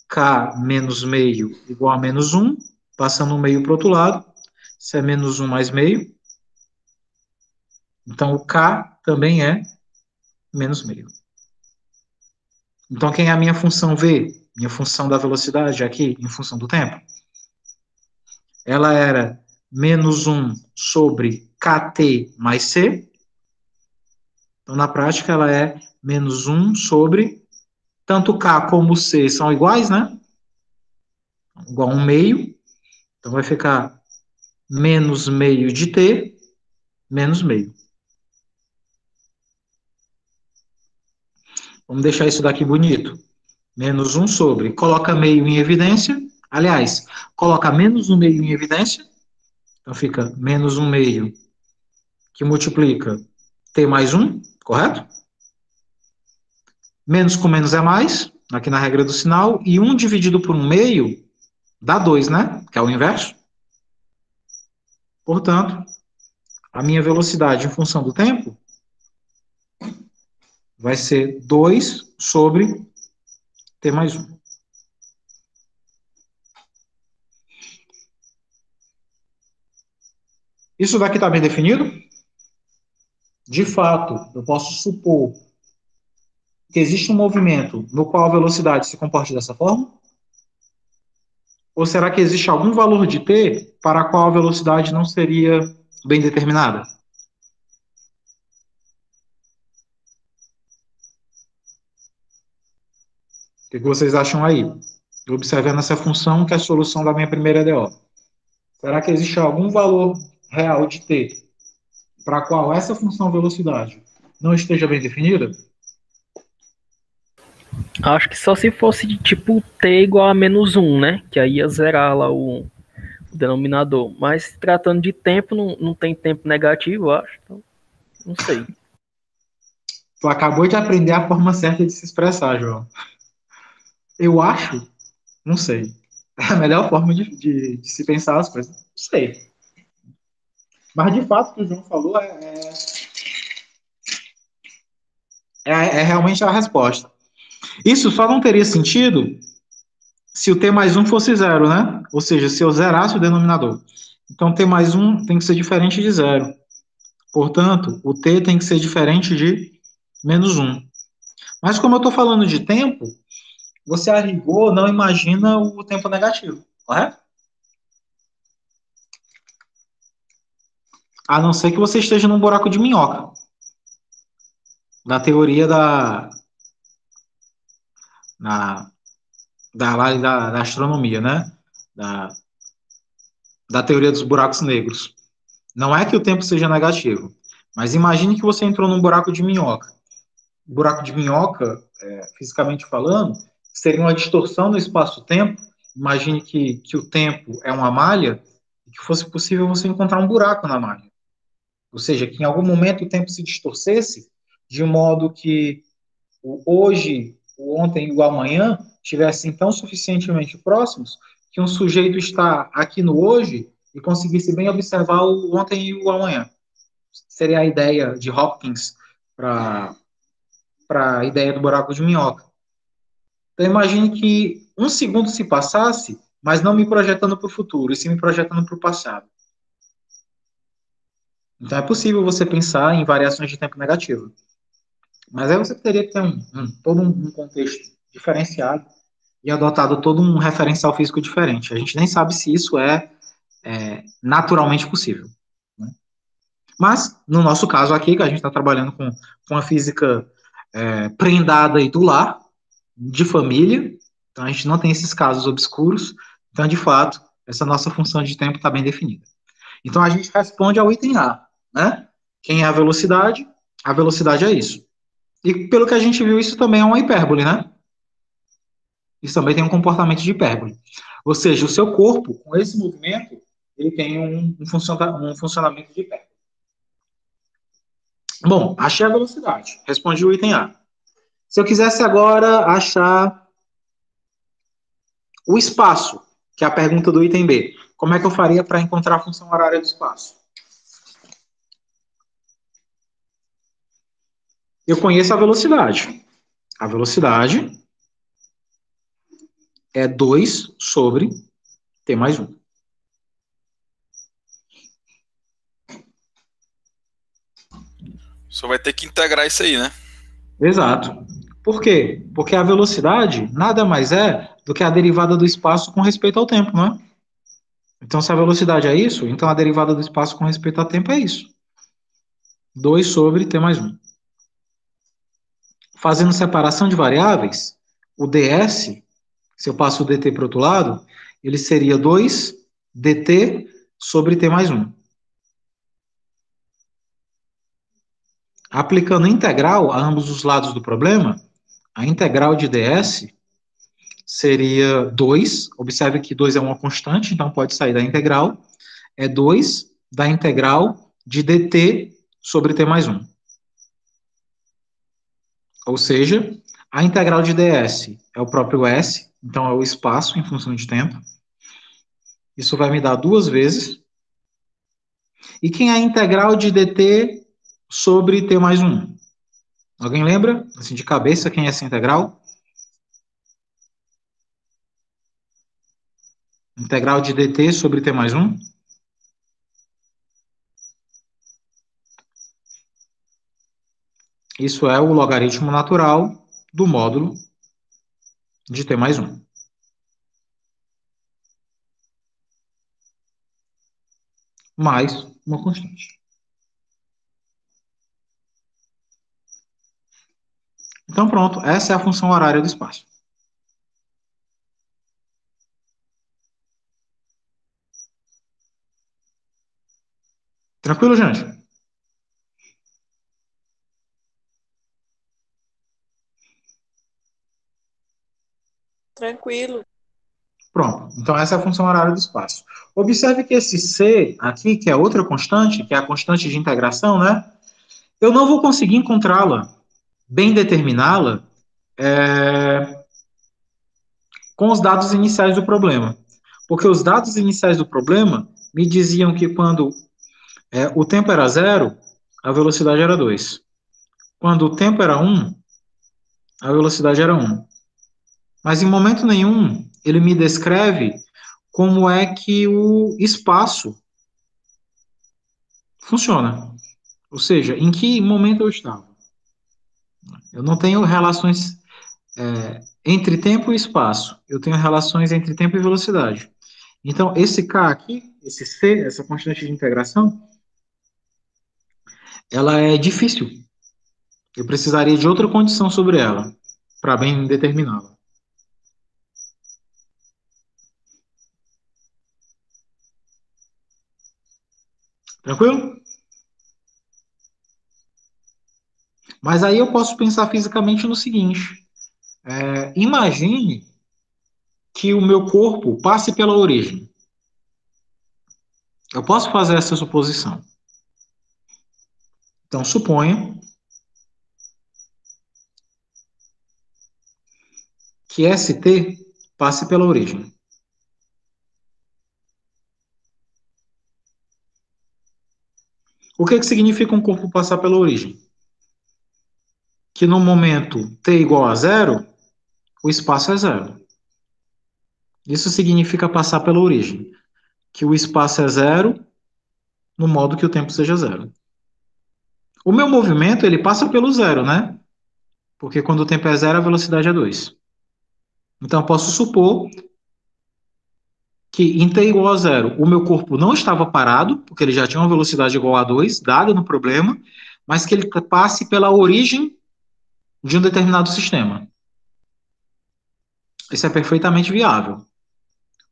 k menos meio igual a menos 1. Passando o meio para o outro lado, isso é menos 1 mais meio. Então, o k também é menos meio. Então, quem é a minha função v? Minha função da velocidade aqui, em função do tempo? Ela era menos 1 sobre kt mais c. Então, na prática, ela é menos 1 sobre, tanto k como c são iguais, né? Igual a 1 meio. Então, vai ficar menos meio de t, menos meio. Vamos deixar isso daqui bonito. Menos 1 sobre, coloca meio em evidência. Aliás, coloca menos 1 meio em evidência. Então, fica menos 1 meio, que multiplica t mais 1, correto? Menos com menos é mais, aqui na regra do sinal, e 1 dividido por 1 meio dá 2, né? Que é o inverso. Portanto, a minha velocidade em função do tempo vai ser 2 sobre t mais 1. Isso daqui está bem definido? De fato, eu posso supor que existe um movimento no qual a velocidade se comporte dessa forma? Ou será que existe algum valor de t para a qual a velocidade não seria bem determinada? O que vocês acham aí? Observando essa função que é a solução da minha primeira EDO. Será que existe algum valor real de t para a qual essa função velocidade não esteja bem definida? Acho que só se fosse de tipo t igual a menos 1, né? Que aí ia zerar lá o denominador. Mas se tratando de tempo, não tem tempo negativo, eu acho. Então, não sei. Tu acabou de aprender a forma certa de se expressar, João. Eu acho, não sei. É a melhor forma de se pensar as coisas. Não sei. Mas, de fato, o que o João falou é realmente a resposta. Isso só não teria sentido se o t mais 1 fosse zero, né? Ou seja, se eu zerasse o denominador. Então, t mais 1 tem que ser diferente de zero. Portanto, o t tem que ser diferente de menos 1. Mas como eu estou falando de tempo, você a rigor não imagina o tempo negativo, correto? A não ser que você esteja num buraco de minhoca. Da teoria na, da astronomia, né? Da, da teoria dos buracos negros. Não é que o tempo seja negativo, mas imagine que você entrou num buraco de minhoca. O buraco de minhoca, fisicamente falando, seria uma distorção no espaço-tempo. Imagine que o tempo é uma malha e que fosse possível você encontrar um buraco na malha. Ou seja, que em algum momento o tempo se distorcesse de modo que o hoje, o ontem e o amanhã estivessem tão suficientemente próximos que um sujeito está aqui no hoje e conseguisse bem observar o ontem e o amanhã. Seria a ideia de Hopkins para a ideia do buraco de minhoca. Então, imagine que um segundo se passasse, mas não me projetando para o futuro, e sim me projetando para o passado. Então, é possível você pensar em variações de tempo negativo. Mas aí você teria que ter todo um contexto diferenciado e adotado todo um referencial físico diferente. A gente nem sabe se isso é naturalmente possível. Né? Mas, no nosso caso aqui, que a gente está trabalhando com a física prendada e do lar, de família, então a gente não tem esses casos obscuros, então, de fato, essa nossa função de tempo está bem definida. Então, a gente responde ao item A, né? Quem é a velocidade? A velocidade é isso. E, pelo que a gente viu, isso também é uma hipérbole, né? Isso também tem um comportamento de hipérbole. Ou seja, o seu corpo, com esse movimento, ele tem um funcionamento de hipérbole. Bom, achei a velocidade. Respondi o item A. Se eu quisesse agora achar o espaço, que é a pergunta do item B, como é que eu faria para encontrar a função horária do espaço? Eu conheço a velocidade. A velocidade é 2 sobre T mais 1. Só vai ter que integrar isso aí, né? Exato. Por quê? Porque a velocidade nada mais é do que a derivada do espaço com respeito ao tempo, não é? Então, se a velocidade é isso, então a derivada do espaço com respeito ao tempo é isso. 2 sobre T mais 1. Fazendo separação de variáveis, o ds, se eu passo o dt para o outro lado, ele seria 2 dt sobre T mais 1. Aplicando integral a ambos os lados do problema, a integral de ds seria 2, observe que 2 é uma constante, então pode sair da integral, é 2 da integral de dt sobre T mais 1. Ou seja, a integral de ds é o próprio s, então é o espaço em função de tempo. Isso vai me dar 2 vezes. E quem é a integral de dt sobre T mais 1? Alguém lembra, assim, de cabeça, quem é essa integral? Integral de dt sobre T mais 1? Isso é o logaritmo natural do módulo de T mais 1. Mais uma constante. Então, pronto, essa é a função horária do espaço. Tranquilo, gente? Tranquilo. Pronto, então essa é a função horária do espaço. Observe que esse C aqui, que é outra constante, que é a constante de integração, né? Eu não vou conseguir encontrá-la, bem determiná-la, com os dados iniciais do problema. Porque os dados iniciais do problema me diziam que quando o tempo era 0, a velocidade era 2. Quando o tempo era 1, a velocidade era 1. Mas em momento nenhum ele me descreve como é que o espaço funciona. Ou seja, em que momento eu estava. Eu não tenho relações entre tempo e espaço. Eu tenho relações entre tempo e velocidade. Então, esse K aqui, esse C, essa constante de integração, ela é difícil. Eu precisaria de outra condição sobre ela, para bem determiná-la. Tranquilo? Mas aí eu posso pensar fisicamente no seguinte: imagine que o meu corpo passe pela origem. Eu posso fazer essa suposição. Então, suponha que ST passe pela origem. O que significa um corpo passar pela origem? Que no momento t igual a zero, o espaço é zero. Isso significa passar pela origem. Que o espaço é zero no modo que o tempo seja zero. O meu movimento, ele passa pelo zero, né? Porque quando o tempo é zero, a velocidade é 2. Então, eu posso supor que em t igual a zero, o meu corpo não estava parado, porque ele já tinha uma velocidade igual a 2, dada no problema, mas que ele passe pela origem de um determinado sistema. Isso é perfeitamente viável.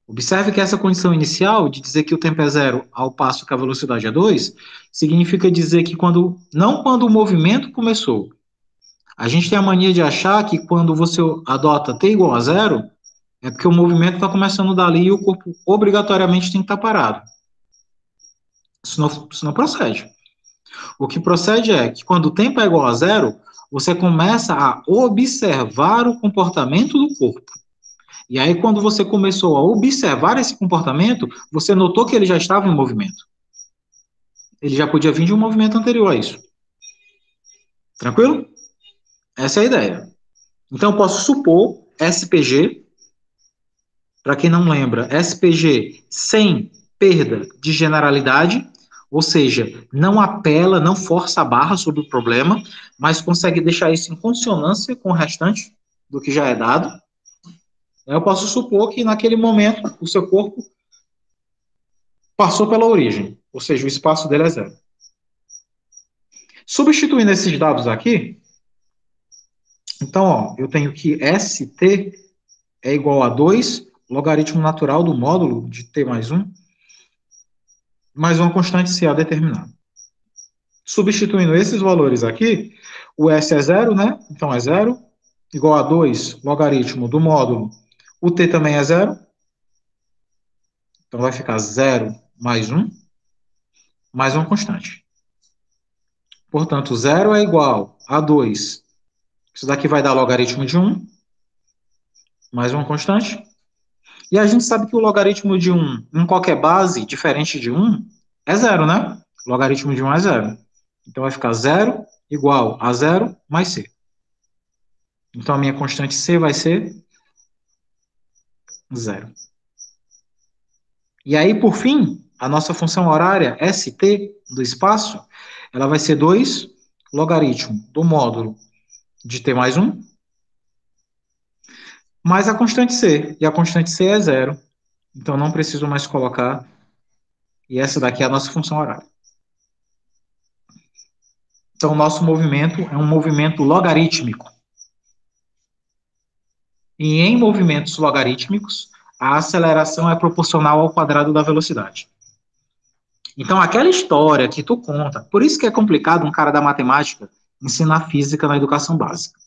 Observe que essa condição inicial de dizer que o tempo é zero ao passo que a velocidade é 2, significa dizer que não quando o movimento começou. A gente tem a mania de achar que quando você adota t igual a zero, é porque o movimento está começando dali e o corpo obrigatoriamente tem que estar parado. Isso não procede. O que procede é que quando o tempo é igual a zero, você começa a observar o comportamento do corpo. E aí, quando você começou a observar esse comportamento, você notou que ele já estava em movimento. Ele já podia vir de um movimento anterior a isso. Tranquilo? Essa é a ideia. Então, eu posso supor SPG, para quem não lembra, SPG sem perda de generalidade, ou seja, não apela, não força a barra sobre o problema, mas consegue deixar isso em consonância com o restante do que já é dado. Eu posso supor que naquele momento o seu corpo passou pela origem, ou seja, o espaço dele é zero. Substituindo esses dados aqui, então, ó, eu tenho que ST é igual a 2, logaritmo natural do módulo de t mais uma constante CA determinada. Substituindo esses valores aqui, o S é zero, né? Então é zero, igual a 2 logaritmo do módulo. O t também é zero, então vai ficar 0 mais uma constante. Portanto, 0 é igual a 2. Isso daqui vai dar logaritmo de 1, mais uma constante. E a gente sabe que o logaritmo de 1 em qualquer base diferente de 1 é zero, né? O logaritmo de 1 é zero. Então vai ficar 0 igual a 0 mais c. Então a minha constante c vai ser 0. E aí, por fim, a nossa função horária ST do espaço, ela vai ser 2 logaritmo do módulo de t mais 1 mais a constante c. E a constante c é 0. Então não preciso mais colocar. E essa daqui é a nossa função horária. Então, o nosso movimento é um movimento logarítmico. E em movimentos logarítmicos, a aceleração é proporcional ao quadrado da velocidade. Então, aquela história que tu conta, por isso que é complicado um cara da matemática ensinar física na educação básica.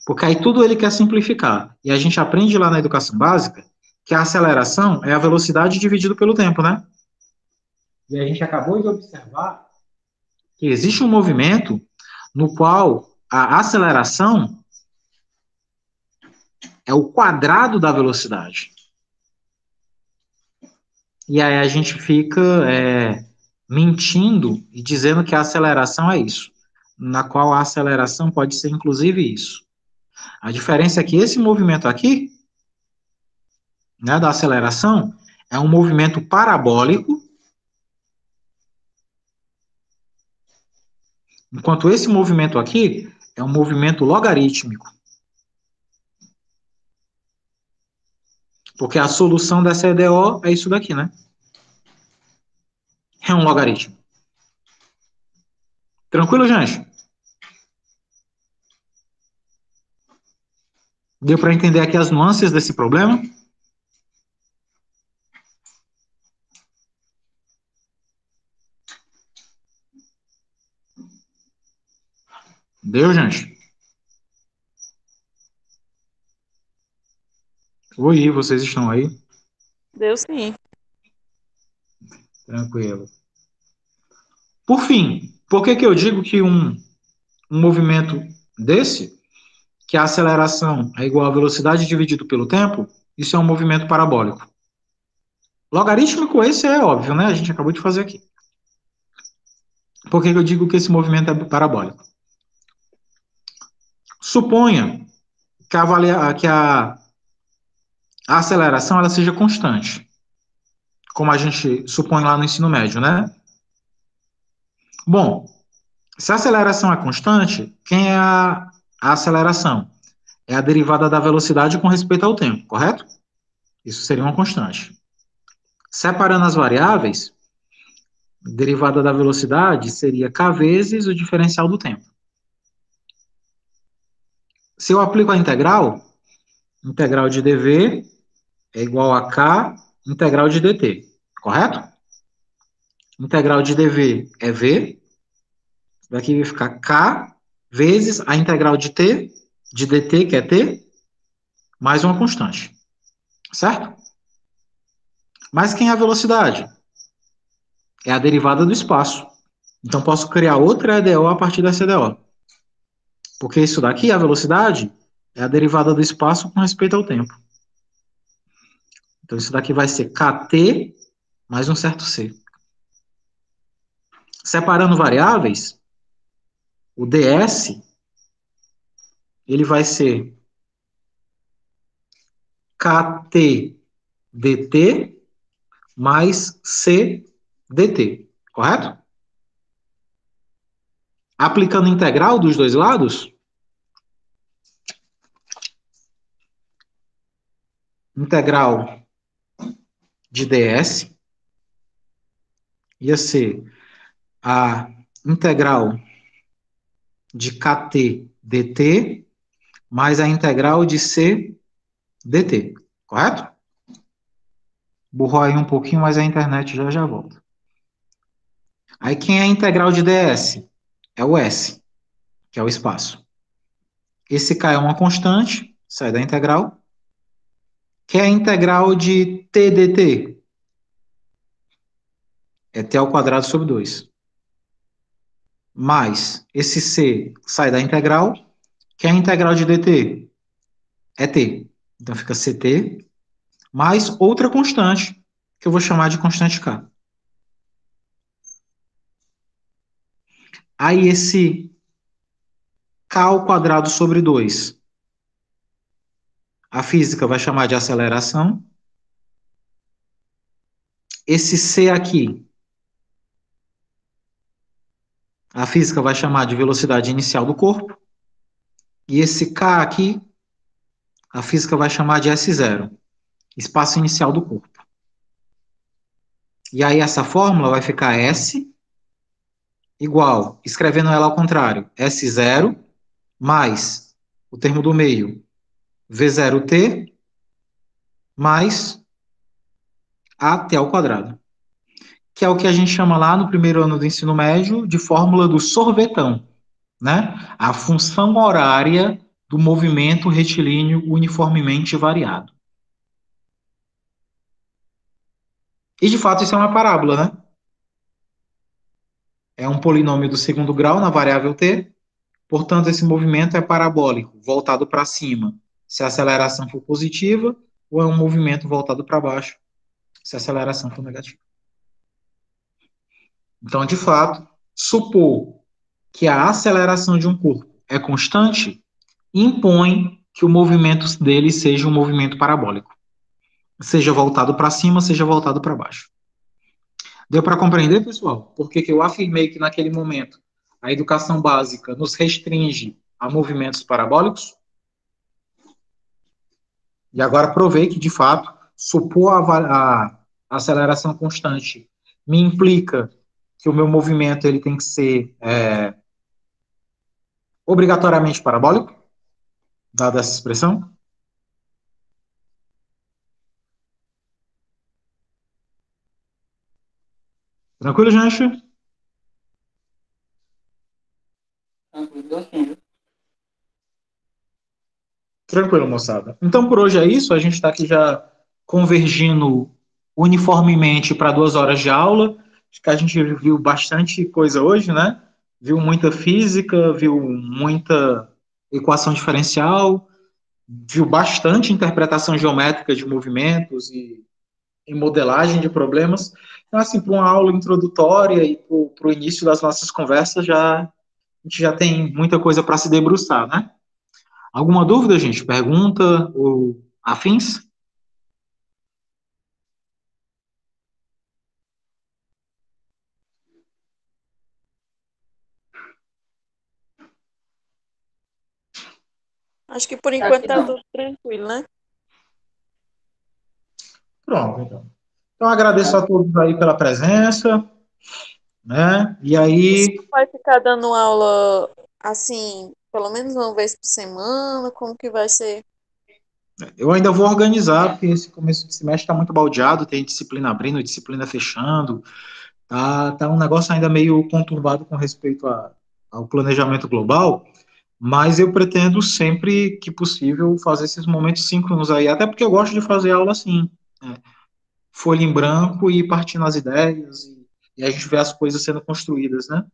Porque aí tudo ele quer simplificar. E a gente aprende lá na educação básica que a aceleração é a velocidade dividido pelo tempo, né? E a gente acabou de observar que existe um movimento no qual a aceleração é o quadrado da velocidade. E aí a gente fica mentindo e dizendo que a aceleração é isso, na qual a aceleração pode ser inclusive isso. A diferença é que esse movimento aqui, né, da aceleração, é um movimento parabólico, enquanto esse movimento aqui é um movimento logarítmico. Porque a solução dessa EDO é isso daqui, né? É um logaritmo. Tranquilo, gente? Deu para entender aqui as nuances desse problema? Deu, gente? Oi, vocês estão aí? Deu sim. Tranquilo. Por fim, por que eu digo que um movimento desse, que a aceleração é igual à velocidade dividido pelo tempo, isso é um movimento parabólico? Logarítmico, esse é óbvio, né? A gente acabou de fazer aqui. Por que eu digo que esse movimento é parabólico? Suponha que a aceleração ela seja constante, como a gente supõe lá no ensino médio, né? Bom, se a aceleração é constante, quem é a aceleração? É a derivada da velocidade com respeito ao tempo, correto? Isso seria uma constante. Separando as variáveis, a derivada da velocidade seria k vezes o diferencial do tempo. Se eu aplico a integral de dv é igual a k integral de dt, correto? Integral de dv é v, daqui vai ficar k vezes a integral de t, de dt, que é t, mais uma constante, certo? Mas quem é a velocidade? É a derivada do espaço. Então, posso criar outra EDO a partir dessa EDO. Porque isso daqui, a velocidade, é a derivada do espaço com respeito ao tempo. Então, isso daqui vai ser kt mais um certo c. Separando variáveis, o ds, ele vai ser kt dt mais c dt, correto? Aplicando integral dos dois lados, integral de ds ia ser a integral de kt dt mais a integral de c dt, correto? Burrou aí um pouquinho, mas a internet já volta. Aí quem é a integral de ds? É o s, que é o espaço. Esse k é uma constante, sai da integral. Que é a integral de t dt? É t ao quadrado sobre 2. Mais esse c sai da integral. Que é a integral de dt? É t. Então fica ct mais outra constante, que eu vou chamar de constante k. Aí esse k ao quadrado sobre 2, a física vai chamar de aceleração. Esse c aqui, a física vai chamar de velocidade inicial do corpo. E esse k aqui, a física vai chamar de S0, espaço inicial do corpo. E aí essa fórmula vai ficar S igual, escrevendo ela ao contrário, S0 mais o termo do meio, V0t, mais AT ao quadrado. Que é o que a gente chama lá no primeiro ano do ensino médio de fórmula do sorvetão, né? A função horária do movimento retilíneo uniformemente variado. E, de fato, isso é uma parábola, né? É um polinômio do segundo grau na variável t, portanto, esse movimento é parabólico, voltado para cima, se a aceleração for positiva, ou é um movimento voltado para baixo, se a aceleração for negativa. Então, de fato, supor que a aceleração de um corpo é constante impõe que o movimento dele seja um movimento parabólico, seja voltado para cima, seja voltado para baixo. Deu para compreender, pessoal? Por que eu afirmei que naquele momento a educação básica nos restringe a movimentos parabólicos? E agora provei que, de fato, supor a aceleração constante me implica que o meu movimento ele tem que ser obrigatoriamente parabólico, dada essa expressão? Tranquilo, gente? Tranquilo, moçada. Então, por hoje é isso. A gente está aqui já convergindo uniformemente para 2 horas de aula. Acho que a gente viu bastante coisa hoje, né? Viu muita física, viu muita equação diferencial, viu bastante interpretação geométrica de movimentos e modelagem de problemas. Então, assim, para uma aula introdutória e para o início das nossas conversas, a gente já tem muita coisa para se debruçar, né? Alguma dúvida, gente? Pergunta ou afins? Acho que por enquanto tá tudo tranquilo, né? Pronto, então. Então, agradeço a todos aí pela presença, né? E Você aí, vai ficar dando aula assim, pelo menos uma vez por semana? Como que vai ser? eu ainda vou organizar, porque esse começo de semestre está muito baldeado, tem disciplina abrindo, disciplina fechando, tá um negócio ainda meio conturbado com respeito ao planejamento global, mas eu pretendo sempre que possível fazer esses momentos síncronos aí, até porque eu gosto de fazer aula assim, né? Folha em branco e partindo as ideias, e a gente vê as coisas sendo construídas, né?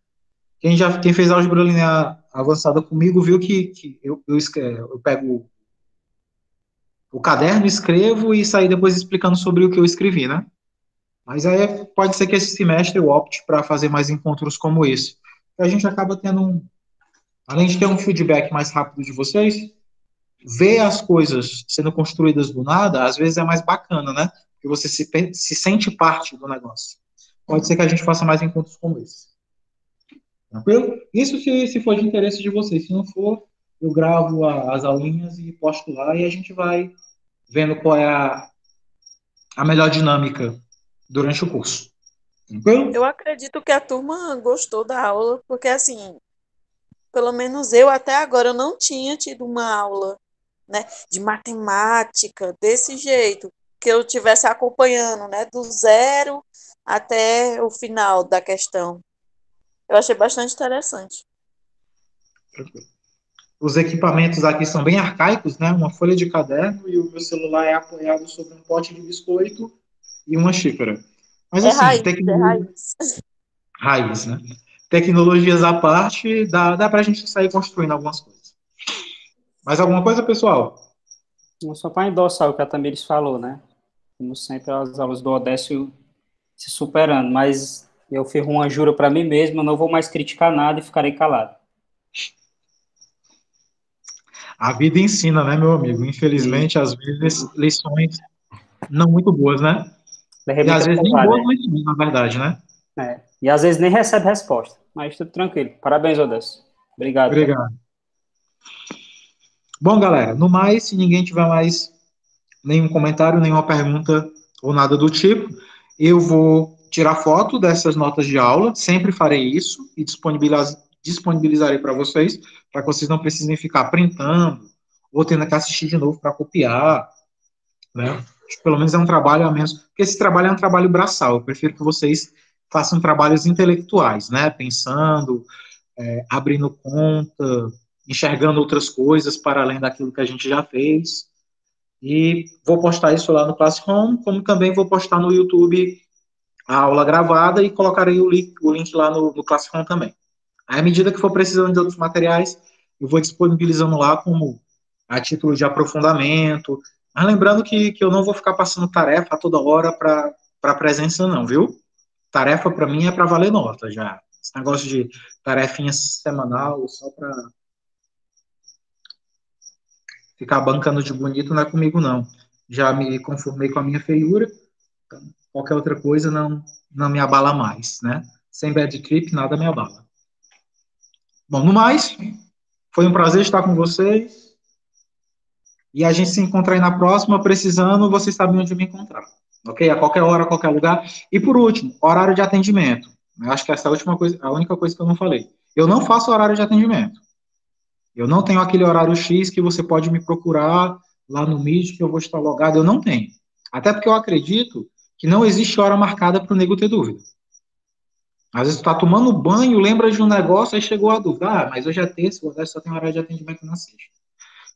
Quem fez álgebra linear avançada comigo viu que eu pego o caderno, escrevo e sair depois explicando sobre o que eu escrevi, né? Mas aí pode ser que esse semestre eu opte para fazer mais encontros como esse. A gente acaba tendo além de ter um feedback mais rápido de vocês, ver as coisas sendo construídas do nada, às vezes é mais bacana, né? Porque você se sente parte do negócio. Pode ser que a gente faça mais encontros como esse. Tranquilo? Isso se for de interesse de vocês. Se não for, eu gravo as aulinhas e posto lá e a gente vai vendo qual é a melhor dinâmica durante o curso. Tranquilo? Eu acredito que a turma gostou da aula, porque assim, pelo menos eu até agora eu não tinha tido uma aula, né, de matemática desse jeito, que eu tivesse acompanhando, né, do zero até o final da questão. Eu achei bastante interessante. Tranquilo. Os equipamentos aqui são bem arcaicos, né? Uma folha de caderno e o meu celular é apoiado sobre um pote de biscoito e uma xícara. Mas É assim, raiz, é tecnologia raiz. raiz, né? Tecnologias à parte, dá para a gente sair construindo algumas coisas. Mais alguma coisa, pessoal? Só para endossar o que a Tamires falou, né? Como sempre, as aulas do Odécio se superando, mas eu fiz uma jura para mim mesmo, eu não vou mais criticar nada e ficarei calado. A vida ensina, né, meu amigo? E Infelizmente, às vezes, lições não muito boas, né? levei E às muita vezes nem porrada, boas lições, na verdade, né? E às vezes nem recebe resposta, mas tudo tranquilo. Parabéns, Odécio. Obrigado, tá? Obrigado. Bom, galera, no mais, se ninguém tiver mais nenhum comentário, nenhuma pergunta ou nada do tipo, eu vou tirar foto dessas notas de aula, sempre farei isso e disponibilizarei para vocês, para que vocês não precisem ficar printando ou tendo que assistir de novo para copiar, né? Acho que pelo menos é um trabalho a menos, porque esse trabalho é um trabalho braçal, eu prefiro que vocês façam trabalhos intelectuais, né? Pensando, abrindo conta, enxergando outras coisas para além daquilo que a gente já fez. E vou postar isso lá no Classroom, como também vou postar no YouTube a aula gravada e colocarei o link lá no Classroom também. Aí, à medida que for precisando de outros materiais, eu vou disponibilizando lá como a título de aprofundamento. Mas lembrando que eu não vou ficar passando tarefa a toda hora para presença, não, viu? Tarefa para mim é para valer nota já. Esse negócio de tarefinha semanal só para ficar bancando de bonito não é comigo, não. Já me conformei com a minha feiura, então qualquer outra coisa não me abala mais, né? Sem bad trip, nada me abala. Bom, no mais, foi um prazer estar com vocês. E a gente se encontra aí na próxima, precisando, vocês sabem onde me encontrar. Ok? A qualquer hora, a qualquer lugar. E por último, horário de atendimento. Eu acho que essa é a última coisa, a única coisa que eu não falei. Eu não faço horário de atendimento. Eu não tenho aquele horário X que você pode me procurar lá no Meet, que eu vou estar logado. Eu não tenho. Até porque eu acredito que não existe hora marcada para o nego ter dúvida. Às vezes tu tá tomando banho, lembra de um negócio, aí chegou a dúvida. Ah, mas hoje é terça, o Odete só tem horário de atendimento na sexta.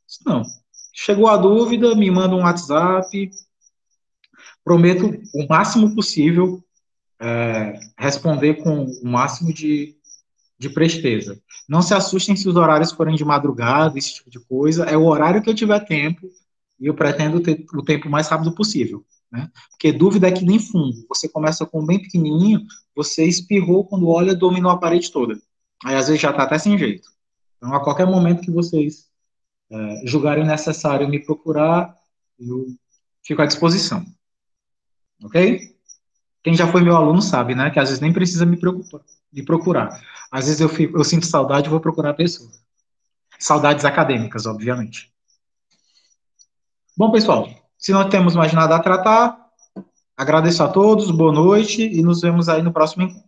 Isso não. Chegou a dúvida, me manda um WhatsApp. Prometo o máximo possível responder com o máximo de presteza. Não se assustem se os horários forem de madrugada, esse tipo de coisa. É o horário que eu tiver tempo e eu pretendo ter o tempo mais rápido possível. Né? Porque dúvida é que nem fungo. Você começa com bem pequenininho, você espirrou, quando olha, dominou a parede toda. Aí às vezes já está até sem jeito. Então, a qualquer momento que vocês julgarem necessário me procurar, eu fico à disposição. Ok? Quem já foi meu aluno sabe, né? Que às vezes nem precisa me procurar. Às vezes eu sinto saudade e vou procurar a pessoa. Saudades acadêmicas, obviamente. Bom, pessoal, se não temos mais nada a tratar, agradeço a todos, boa noite e nos vemos aí no próximo encontro.